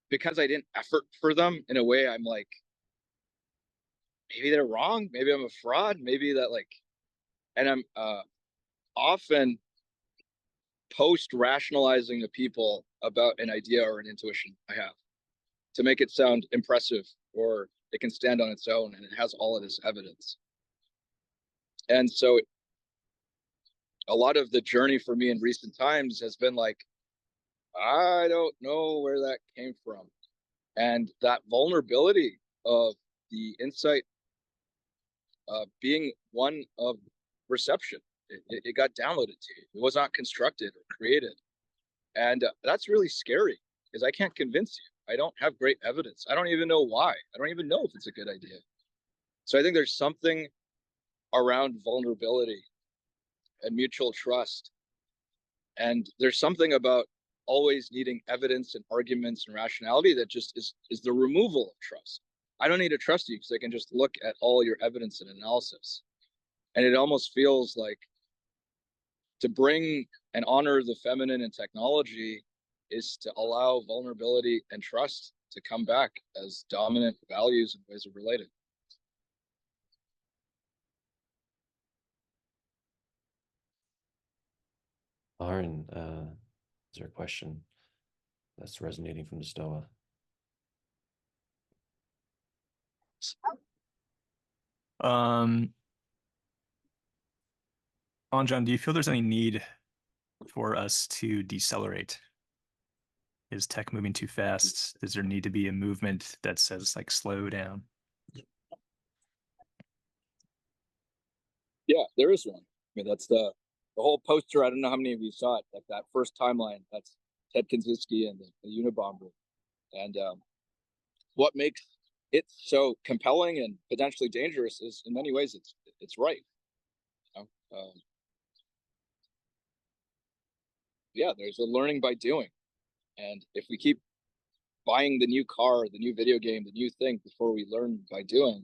because I didn't effort for them in a way, I'm like, maybe they're wrong, maybe I'm a fraud, maybe that like, and I'm often post rationalizing to people about an idea or an intuition I have to make it sound impressive, or it can stand on its own and it has all of this evidence. And so a lot of the journey for me in recent times has been like, I don't know where that came from. And that vulnerability of the insight being one of reception, it got downloaded to you. It was not constructed or created. And that's really scary because I can't convince you. I don't have great evidence. I don't even know why. I don't even know if it's a good idea. So I think there's something around vulnerability and mutual trust. And there's something about always needing evidence and arguments and rationality that just is the removal of trust. I don't need to trust you because I can just look at all your evidence and analysis. And it almost feels like to bring and honor the feminine in technology is to allow vulnerability and trust to come back as dominant values and ways of relating. Aaron, is there a question that's resonating from the Stoa? Anjan, do you feel there's any need for us to decelerate? Is tech moving too fast? Does there need to be a movement that says like slow down? Yeah, there is one. I mean, that's the whole poster. I don't know how many of you saw it, like that first timeline. That's Ted Kaczynski and the Unabomber. And what makes it so compelling and potentially dangerous is, in many ways, it's right. You know? Yeah, there's a learning by doing. And if we keep buying the new car, the new video game, the new thing before we learn by doing,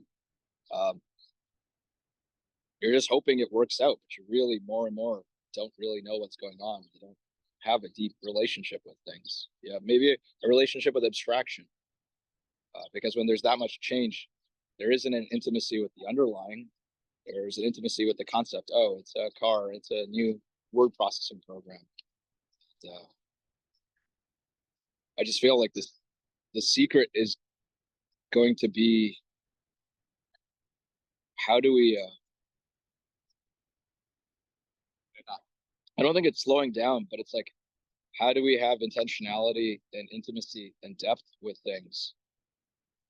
you're just hoping it works out, but you really more and more don't really know what's going on. You don't have a deep relationship with things. Yeah, maybe a relationship with abstraction. Because when there's that much change, there isn't an intimacy with the underlying. There's an intimacy with the concept. Oh, it's a car. It's a new word processing program. I just feel like the secret is going to be how do we, I don't think it's slowing down, but it's like, how do we have intentionality and intimacy and depth with things,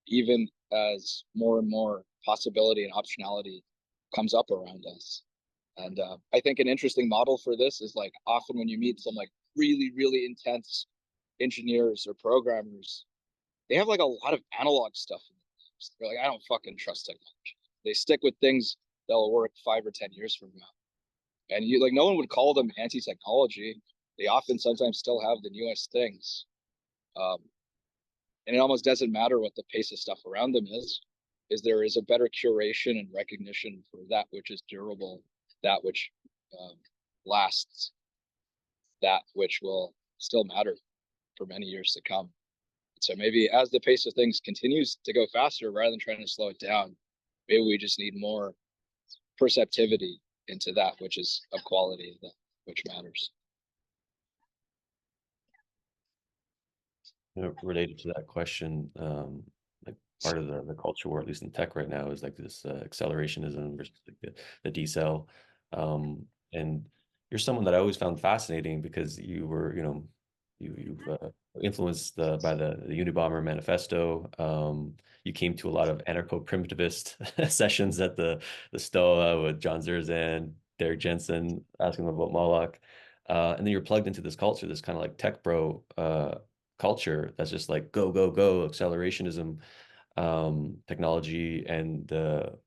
even as more and more possibility and optionality comes up around us? And I think an interesting model for this is like often when you meet some like really, really intense engineers or programmers, they have like a lot of analog stuff in them. They're like, I don't fucking trust technology. They stick with things that'll work 5 or 10 years from now. And you like, no one would call them anti-technology. They often sometimes still have the newest things. And it almost doesn't matter what the pace of stuff around them is there is a better curation and recognition for that which is durable, that which lasts, that which will still matter for many years to come. So maybe as the pace of things continues to go faster, rather than trying to slow it down, maybe we just need more perceptivity into that which is of quality, that which matters. You know, related to that question, like part of the culture war, at least in tech right now, is like this accelerationism versus like the decel. And you're someone that I always found fascinating because you were, you know, you've influenced by the Unabomber manifesto. You came to a lot of anarcho-primitivist sessions at the Stoa with John Zerzan, Derek Jensen, asking them about Moloch. And then you're plugged into this culture, this kind of like tech bro culture that's just like go, go, go, accelerationism, technology, and the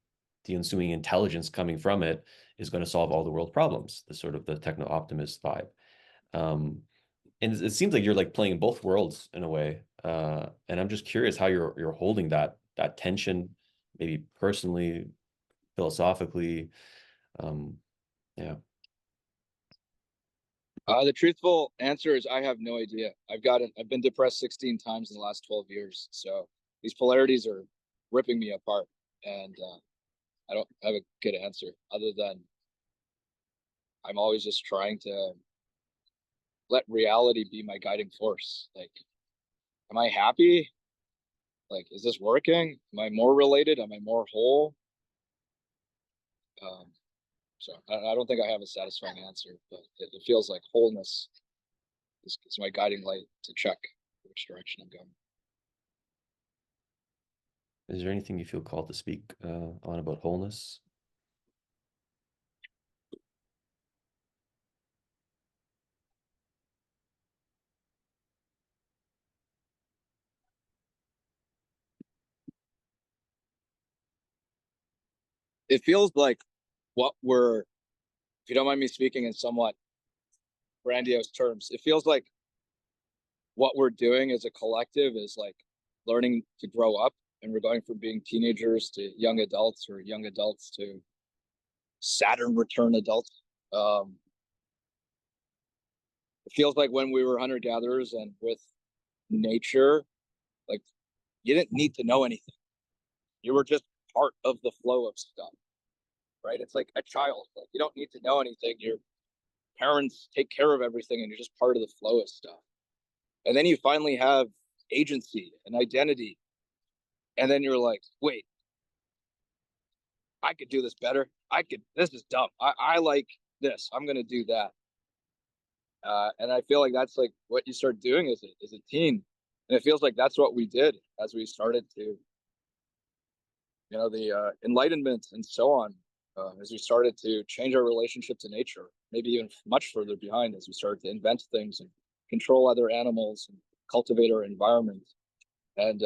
ensuing intelligence coming from it is going to solve all the world problems, the sort of the techno-optimist vibe. And it seems like you're like playing in both worlds in a way. And I'm just curious how you're holding that tension, maybe personally, philosophically. Yeah. The truthful answer is I have no idea. I've been depressed 16 times in the last 12 years. So these polarities are ripping me apart. And I don't have a good answer other than I'm always just trying to let reality be my guiding force. Like, am I happy? Like, is this working? Am I more related? Am I more whole? So I don't think I have a satisfying answer, but it feels like wholeness is my guiding light to check which direction I'm going. Is there anything you feel called to speak on about wholeness? It feels like what we're, if you don't mind me speaking in somewhat grandiose terms, it feels like what we're doing as a collective is like learning to grow up, and we're going from being teenagers to young adults, or young adults to Saturn return adults. It feels like when we were hunter-gatherers and with nature, like you didn't need to know anything. You were just part of the flow of stuff, right? It's like a child. Like you don't need to know anything. Your parents take care of everything and you're just part of the flow of stuff. And then you finally have agency and identity. And then you're like, wait, I could do this better. This is dumb. I like this. I'm going to do that. And I feel like that's like what you start doing as a teen. And it feels like that's what we did as we started to, you know, the Enlightenment and so on, as we started to change our relationship to nature, maybe even much further behind as we started to invent things and control other animals and cultivate our environment. And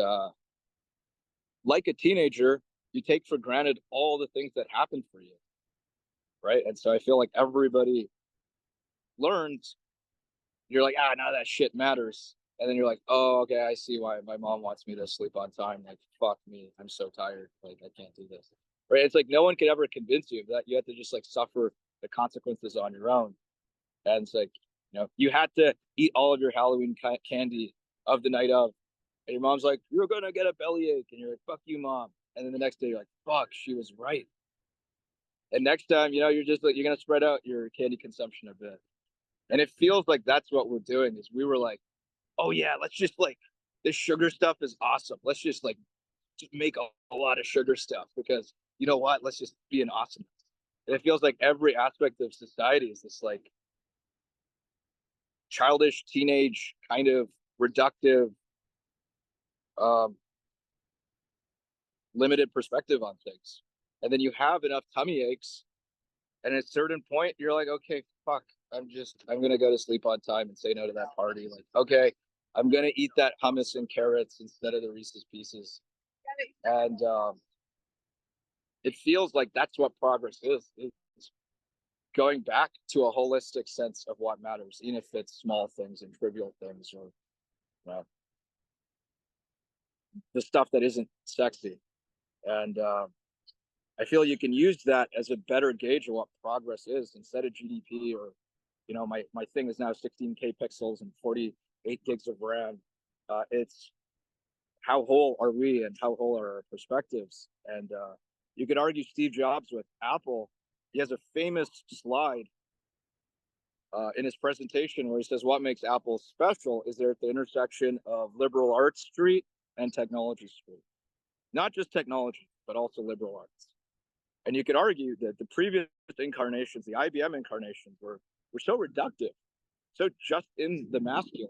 like a teenager, you take for granted all the things that happen for you, right? And so I feel like everybody learns, you're like, none of that shit matters. And then you're like, oh, okay, I see why my mom wants me to sleep on time. Like, fuck me, I'm so tired. Like, I can't do this. Right? It's like no one could ever convince you of that. You have to just like suffer the consequences on your own. And it's like, you know, you had to eat all of your Halloween candy of the night of. And your mom's like, you're gonna get a bellyache. And you're like, fuck you, mom. And then the next day you're like, fuck, she was right. And next time, you know, you're just like, you're gonna spread out your candy consumption a bit. And it feels like that's what we're doing, is we were like, oh yeah, let's just like, this sugar stuff is awesome. Let's just like make a lot of sugar stuff, because you know what, let's just be an awesome. And it feels like every aspect of society is this like childish, teenage, kind of reductive, limited perspective on things. And then you have enough tummy aches, and at a certain point, you're like, okay, fuck, I'm gonna go to sleep on time and say no to that party. Like, okay, I'm gonna eat that hummus and carrots instead of the Reese's Pieces. And it feels like that's what progress is. It's going back to a holistic sense of what matters, even if it's small things and trivial things, or you know, the stuff that isn't sexy. And I feel you can use that as a better gauge of what progress is instead of GDP, or, you know, my thing is now 16K pixels and 48 gigs of RAM. It's how whole are we and how whole are our perspectives? And you could argue Steve Jobs with Apple. He has a famous slide in his presentation where he says what makes Apple special is they're at the intersection of liberal arts street and technology street. Not just technology, but also liberal arts. And you could argue that the previous incarnations, the IBM incarnations, were so reductive, so just in the masculine,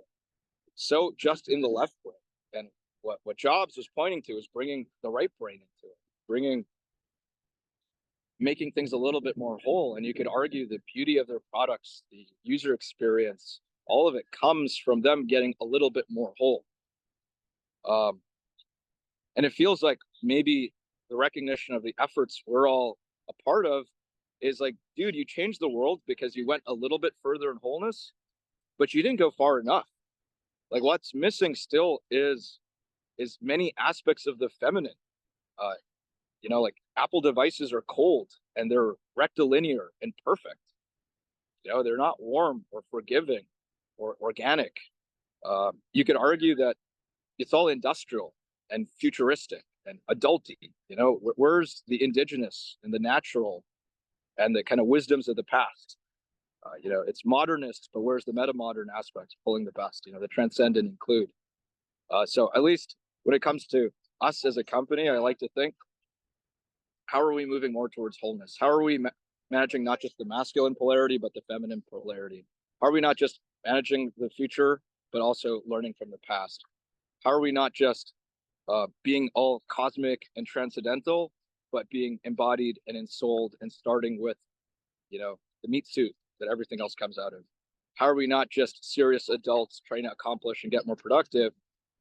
so just in the left brain. And what Jobs was pointing to is bringing the right brain into it, making things a little bit more whole. And you could argue the beauty of their products, the user experience, all of it comes from them getting a little bit more whole. And it feels like maybe the recognition of the efforts we're all a part of is like, dude, you changed the world because you went a little bit further in wholeness, but you didn't go far enough. Like what's missing still is many aspects of the feminine. You know, like Apple devices are cold and they're rectilinear and perfect. You know, they're not warm or forgiving or organic. You could argue that it's all industrial and futuristic and adulty. You know, where's the indigenous and the natural and the kind of wisdoms of the past? You know, it's modernist, but where's the meta-modern aspects pulling the best? You know, the transcendent include. So at least when it comes to us as a company, I like to think, how are we moving more towards wholeness? How are we managing not just the masculine polarity, but the feminine polarity? Are we not just managing the future, but also learning from the past? How are we not just being all cosmic and transcendental, but being embodied and ensouled and starting with, you know, the meat suit that everything else comes out of? How are we not just serious adults trying to accomplish and get more productive,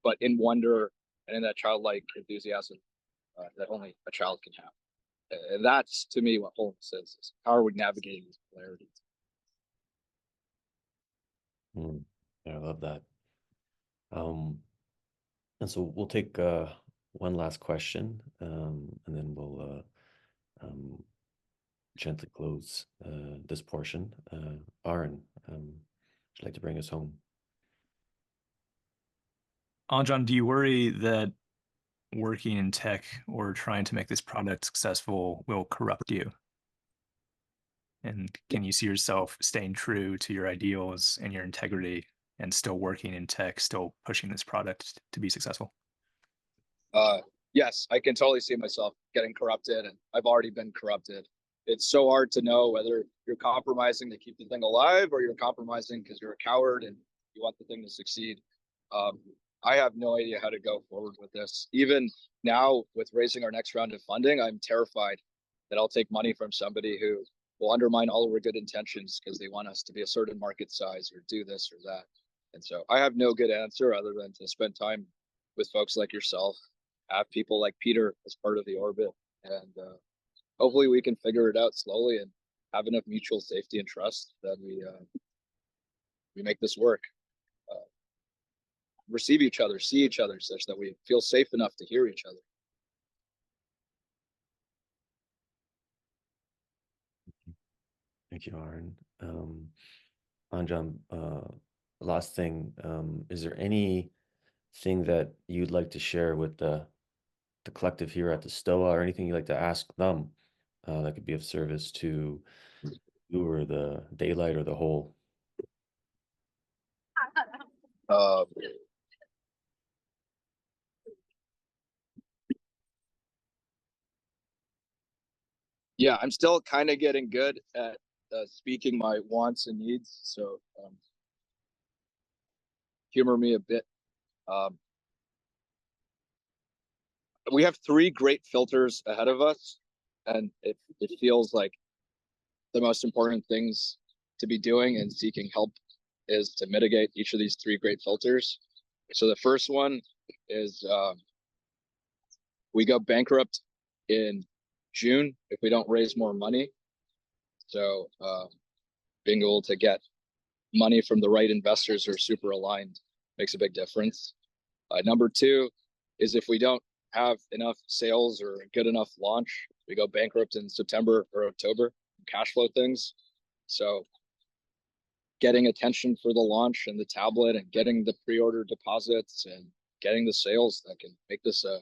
but in wonder and in that childlike enthusiasm that only a child can have? And that's, to me, what wholeness is how are we navigating these polarities? Yeah, I love that. And so we'll take one last question, and then we'll gently close this portion. Aaron, would you like to bring us home? Anjan, do you worry that working in tech or trying to make this product successful will corrupt you? And can you see yourself staying true to your ideals and your integrity and still working in tech, still pushing this product to be successful? Yes, I can totally see myself getting corrupted, and I've already been corrupted. It's so hard to know whether you're compromising to keep the thing alive or you're compromising because you're a coward and you want the thing to succeed. I have no idea how to go forward with this. Even now, with raising our next round of funding, I'm terrified that I'll take money from somebody who will undermine all of our good intentions because they want us to be a certain market size or do this or that. And so I have no good answer other than to spend time with folks like yourself, have people like Peter as part of the orbit, and hopefully we can figure it out slowly and have enough mutual safety and trust that we make this work. Receive each other, see each other, such that we feel safe enough to hear each other. Thank you, Aaron. Anjan, last thing, is there anything that you'd like to share with the collective here at the Stoa, or anything you'd like to ask them that could be of service to you or the daylight or the whole? Yeah, I'm still kind of getting good at speaking my wants and needs. So humor me a bit. Um, we have three great filters ahead of us, and it feels like the most important things to be doing and seeking help is to mitigate each of these three great filters. So the first one is we go bankrupt in June if we don't raise more money. So being able to get money from the right investors who are super aligned makes a big difference. Number two is if we don't have enough sales or a good enough launch, we go bankrupt in September or October, cash flow things. So getting attention for the launch and the tablet and getting the pre-order deposits and getting the sales that can make this a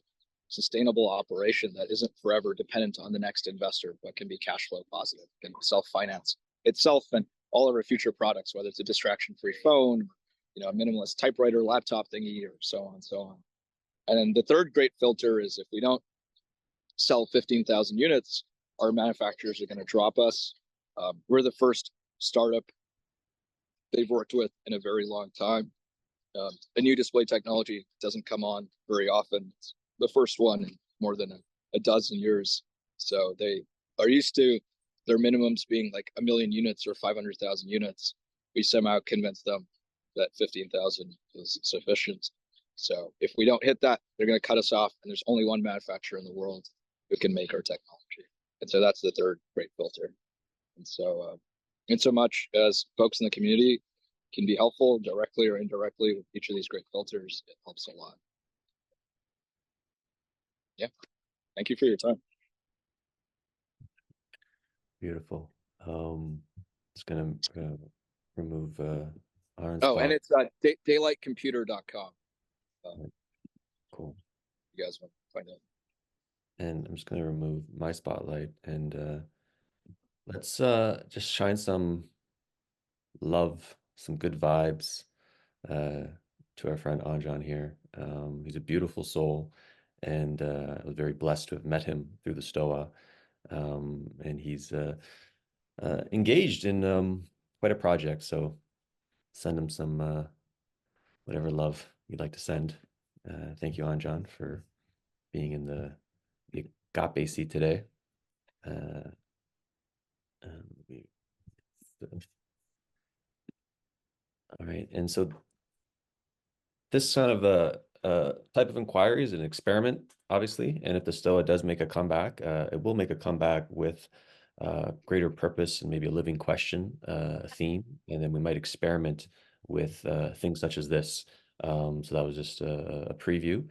sustainable operation that isn't forever dependent on the next investor, but can be cash flow positive, can self-finance itself and all of our future products, whether it's a distraction-free phone, a minimalist typewriter, laptop thingy, or so on and so on. And then the third great filter is if we don't sell 15,000 units, our manufacturers are going to drop us. We're the first startup they've worked with in a very long time. A new display technology doesn't come on very often. It's the first one in more than a dozen years. So they are used to their minimums being like 1 million units or 500,000 units. We somehow convince them that 15,000 is sufficient. So if we don't hit that, they're going to cut us off. And there's only one manufacturer in the world who can make our technology. And so that's the third great filter. And so, in so much as folks in the community can be helpful directly or indirectly with each of these great filters, it helps a lot. Yeah. Thank you for your time. Beautiful. It's gonna remove iron Oh, spot. and it's daylightcomputer.com. Cool. You guys want to find out. And I'm just gonna remove my spotlight and let's just shine some love, some good vibes to our friend Anjan here. He's a beautiful soul, and I was very blessed to have met him through the Stoa. And he's engaged in quite a project. So send him some whatever love you'd like to send. Thank you, Anjan, for being in the agape seat today. We- all right, and so this kind of a type of inquiry is an experiment, obviously, and if the Stoa does make a comeback, it will make a comeback with greater purpose and maybe a living question, a theme, and then we might experiment with things such as this. So that was just a preview.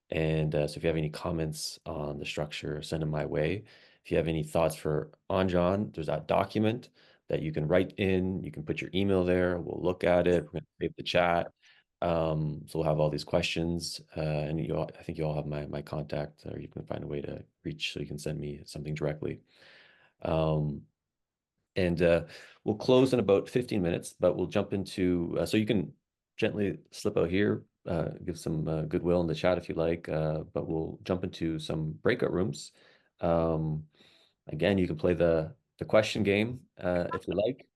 And so if you have any comments on the structure, send them my way. If you have any thoughts for Anjan, there's that document that you can write in. You can put your email there. We'll look at it. We're going to save the chat. So we'll have all these questions, and I think you all have my contact, or you can find a way to reach so you can send me something directly. And we'll close in about 15 minutes, but we'll jump into, so you can gently slip out here, give some goodwill in the chat if you like, but we'll jump into some breakout rooms. Again, you can play the question game if you like,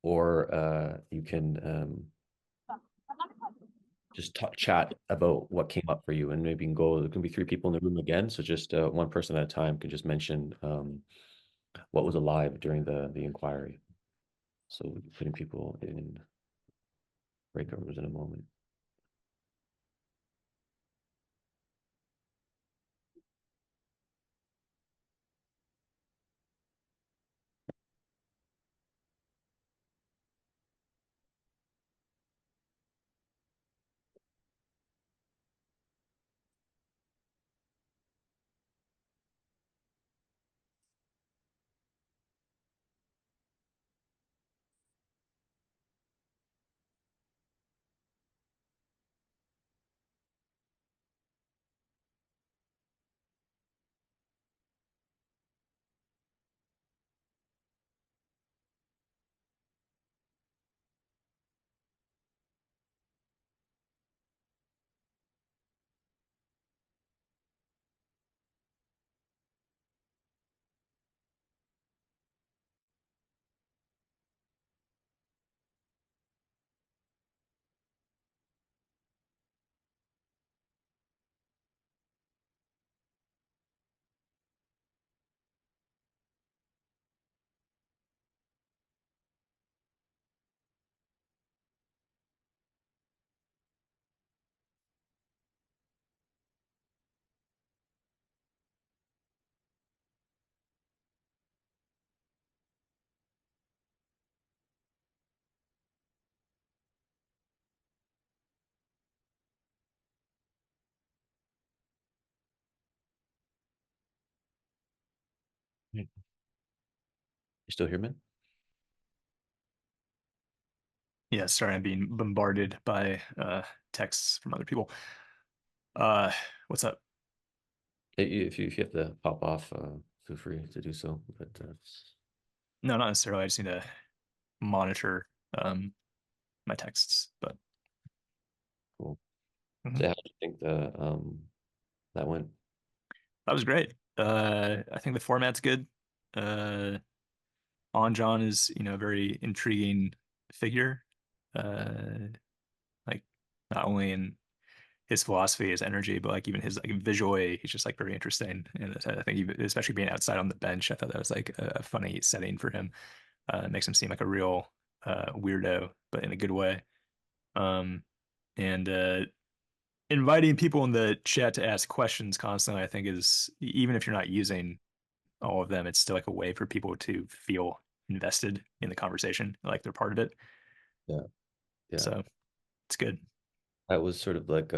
or you can just chat about what came up for you, and maybe you can go, there can be 3 people in the room again, so just one person at a time can just mention what was alive during the inquiry. So we'll be putting people in breakout rooms in a moment. You still here, man? Yeah, sorry, I'm being bombarded by texts from other people. What's up? If you have to pop off, feel free to do so. But No, not necessarily. I just need to monitor my texts, but cool. Mhm. So how do you think that went? That was great. I think the format's good. Uh, Anjon is, a very intriguing figure. Uh, like not only in his philosophy, his energy, but like even his like visually, he's just like very interesting. And I think especially being outside on the bench, I thought that was like a funny setting for him. It makes him seem like a real weirdo, but in a good way. Um, and inviting people in the chat to ask questions constantly, I think is even if you're not using all of them, it's still like a way for people to feel invested in the conversation, like they're part of it. Yeah, yeah. So it's good. That was sort of like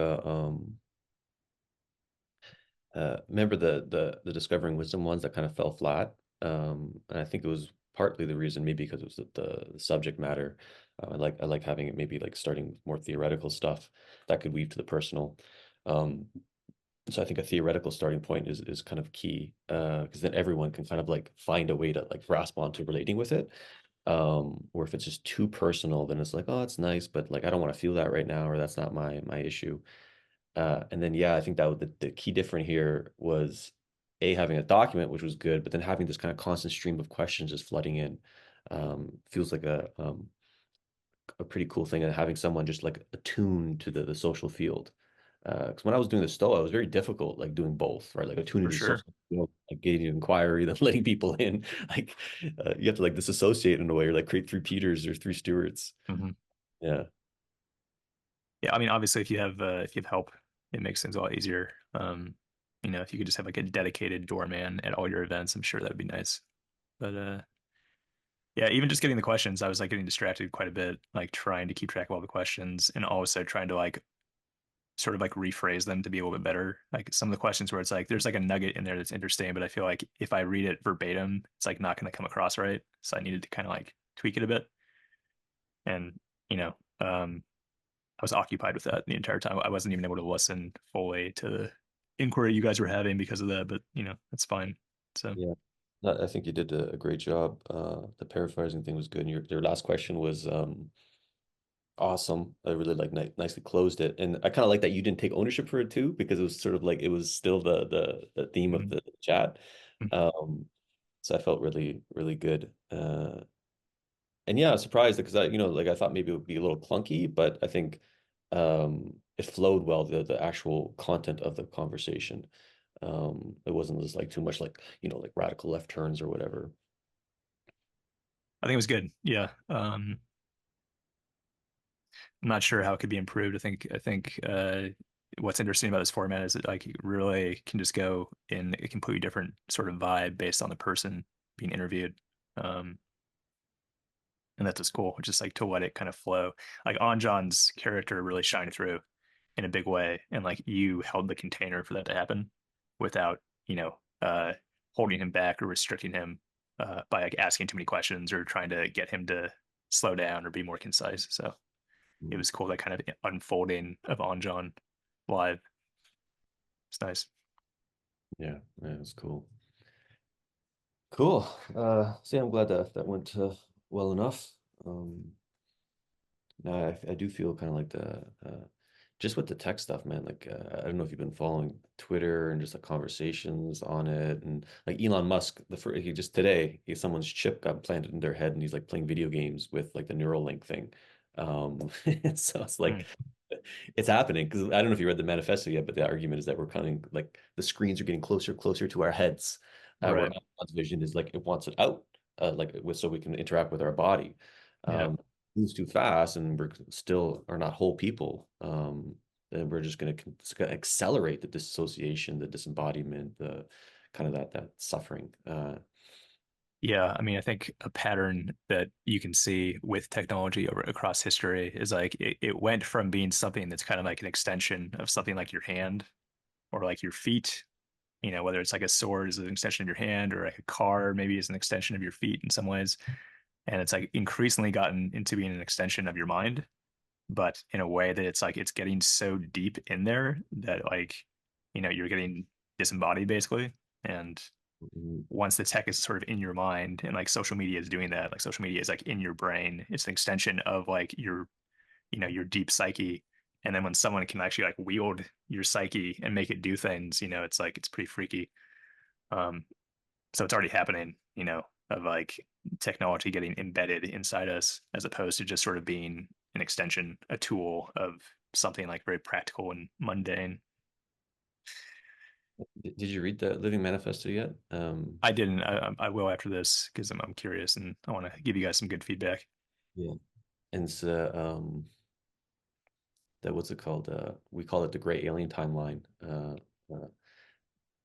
remember the discovering wisdom ones that kind of fell flat. And I think it was partly the reason, maybe because it was the subject matter. I like having it maybe like starting with more theoretical stuff that could weave to the personal. Um, so I think a theoretical starting point is kind of key, because then everyone can kind of like find a way to like grasp onto relating with it. Or if it's just too personal, then it's like, oh, that's nice, but like I don't want to feel that right now, or that's not my issue. And then yeah, I think that the key different here was a having a document, which was good, but then having this kind of constant stream of questions just flooding in, feels like a pretty cool thing, and having someone just like attuned to the social field. Because when I was doing the Stoa, it was very difficult, like doing both, right? Like attuning For to the sure. social, like gating inquiry, then letting people in. Like you have to like disassociate in a way, or like create three Peters or three Stewarts. Mhm. Yeah, Yeah, I mean, obviously, if you have help, it makes things a lot easier. If you could just have like a dedicated doorman at all your events, I'm sure that'd be nice. But yeah, even just getting the questions, I was like getting distracted quite a bit, like trying to keep track of all the questions and also trying to like sort of like rephrase them to be a little bit better. Like some of the questions where it's like there's like a nugget in there that's interesting, but I feel like if I read it verbatim, it's like not going to come across right. So I needed to kind of like tweak it a bit. And you know, I was occupied with that the entire time. I wasn't even able to listen fully to the inquiry you guys were having because of that, but that's fine. So yeah. No, I think you did a great job. The paraphrasing thing was good. And your last question was awesome. I really like nicely closed it, and I kind of like that you didn't take ownership for it too, because it was sort of like it was still the theme of mhm, the chat. mhm. Um, so I felt really good. And yeah, I was surprised because like I thought maybe it would be a little clunky, but I think it flowed well, the actual content of the conversation. It wasn't just like too much like like radical left turns or whatever. I think it was good. Yeah. I'm not sure how it could be improved. I think what's interesting about this format is that like it really can just go in a completely different sort of vibe based on the person being interviewed. Um, and that's just cool, just like to let it kind of flow. Like Anjon's character really shined through in a big way, and like you held the container for that to happen without, you know, uh, holding him back or restricting him by like asking too many questions or trying to get him to slow down or be more concise. So it Mm. was cool that kind of unfolding of Anjon live. It's nice. Yeah, yeah, it's cool. Cool. So yeah, I'm glad that went well enough. Um, no, I do feel kind of like just with the tech stuff, man. Like I don't know if you've been following Twitter and just like conversations on it, and like Elon Musk, he just today, someone's chip got planted in their head, and he's like playing video games with like the Neuralink thing. So it's like Mm, it's happening because I don't know if you read the manifesto yet, but the argument is that we're coming like the screens are getting closer to our heads, where right. God's vision is like it wants it out, so we can interact with our body. Yeah. Moves too fast, and we're still are not whole people. And we're just going to accelerate the dissociation, the disembodiment, the kind of that suffering. Yeah, I mean, I think a pattern that you can see with technology over across history is like it went from being something that's kind of like an extension of something like your hand or like your feet you know, whether it's like a sword is an extension of your hand, or like a car maybe is an extension of your feet in some ways. And it's like increasingly gotten into being an extension of your mind, but in a way that it's like it's getting so deep in there that like, you know, you're getting disembodied basically. And Mhm. once the tech is sort of in your mind, and like social media is doing that, like social media is like in your brain, it's an extension of like your, you know, your deep psyche. And then when someone can actually like wield your psyche and make it do things, you know, it's like it's pretty freaky. um so it's already happening, you know, of like technology getting embedded inside us as opposed to just sort of being an extension, a tool of something like very practical and mundane. Did you read the Living Manifesto yet? I didn't. I will after this because I'm curious and I want to give you guys some good feedback. Yeah. And it's that what's it called? We call it the Great Alien Timeline.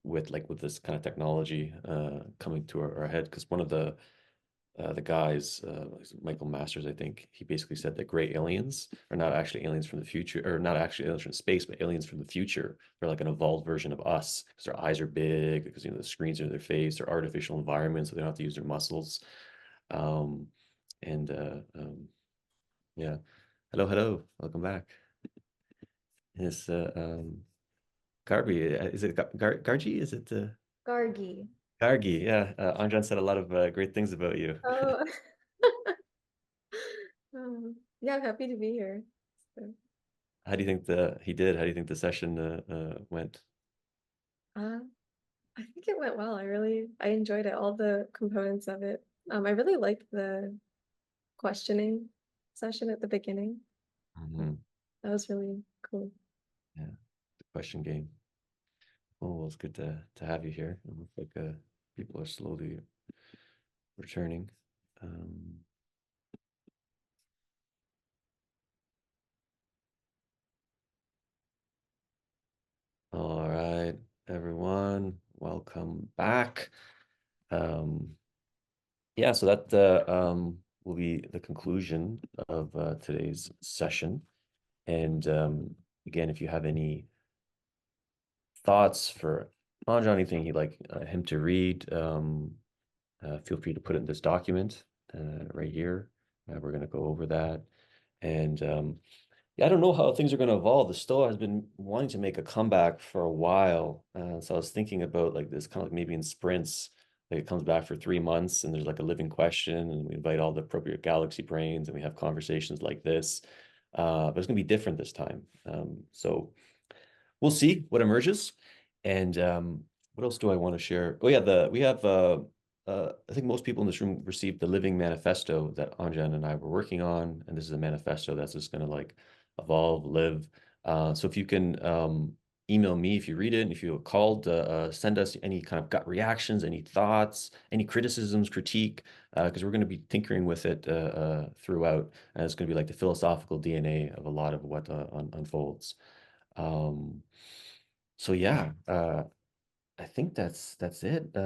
With this kind of technology coming to our head, because one of the guys, Michael Masters, I think, he basically said that gray aliens are not actually aliens from the future, or not actually aliens from space, but aliens from the future. They're like an evolved version of us because their eyes are big, because the screens are in their face, they're artificial environments, so they don't have to use their muscles. Um, and yeah, hello, welcome back. It's Garby, is it Gargi? Is it Gargi. Gargi? Yeah, Anjan said a lot of great things about you. Oh. Yeah, I'm happy to be here. So, How do you think How do you think the session went? uh, I think it went well. I enjoyed it, all the components of it. I really liked the questioning session at the beginning. Mhm. That was really cool. Yeah, the question game. Oh, well, it's good to have you here. It looks like people are slowly returning. Um, all right, everyone, welcome back. Yeah, so that will be the conclusion of today's session. And again, if you have any thoughts for Anjan, anything you'd like him to read, feel free to put it in this document right here. We're going to go over that. And yeah, I don't know how things are going to evolve. The Stoa has been wanting to make a comeback for a while. So I was thinking about like this kind of like maybe in sprints, like it comes back for 3 months and there's like a living question and we invite all the appropriate galaxy brains and we have conversations like this. But it's going to be different this time. So we'll see what emerges. And what else do I want to share? Oh yeah, we have I think most people in this room received the Living Manifesto that Anjan and I were working on, and this is a manifesto that's just going to like evolve, live. So if you can email me if you read it, and if you feel called, send us any kind of gut reactions, any thoughts, any criticisms, critique, because we're going to be tinkering with it throughout, and it's going to be like the philosophical DNA of a lot of what unfolds. So yeah, I think that's it.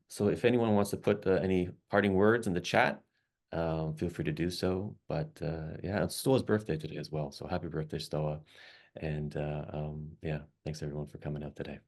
So if anyone wants to put any parting words in the chat, feel free to do so. But yeah, it's Stoa's birthday today as well. So happy birthday, Stoa. And yeah, thanks everyone for coming out today.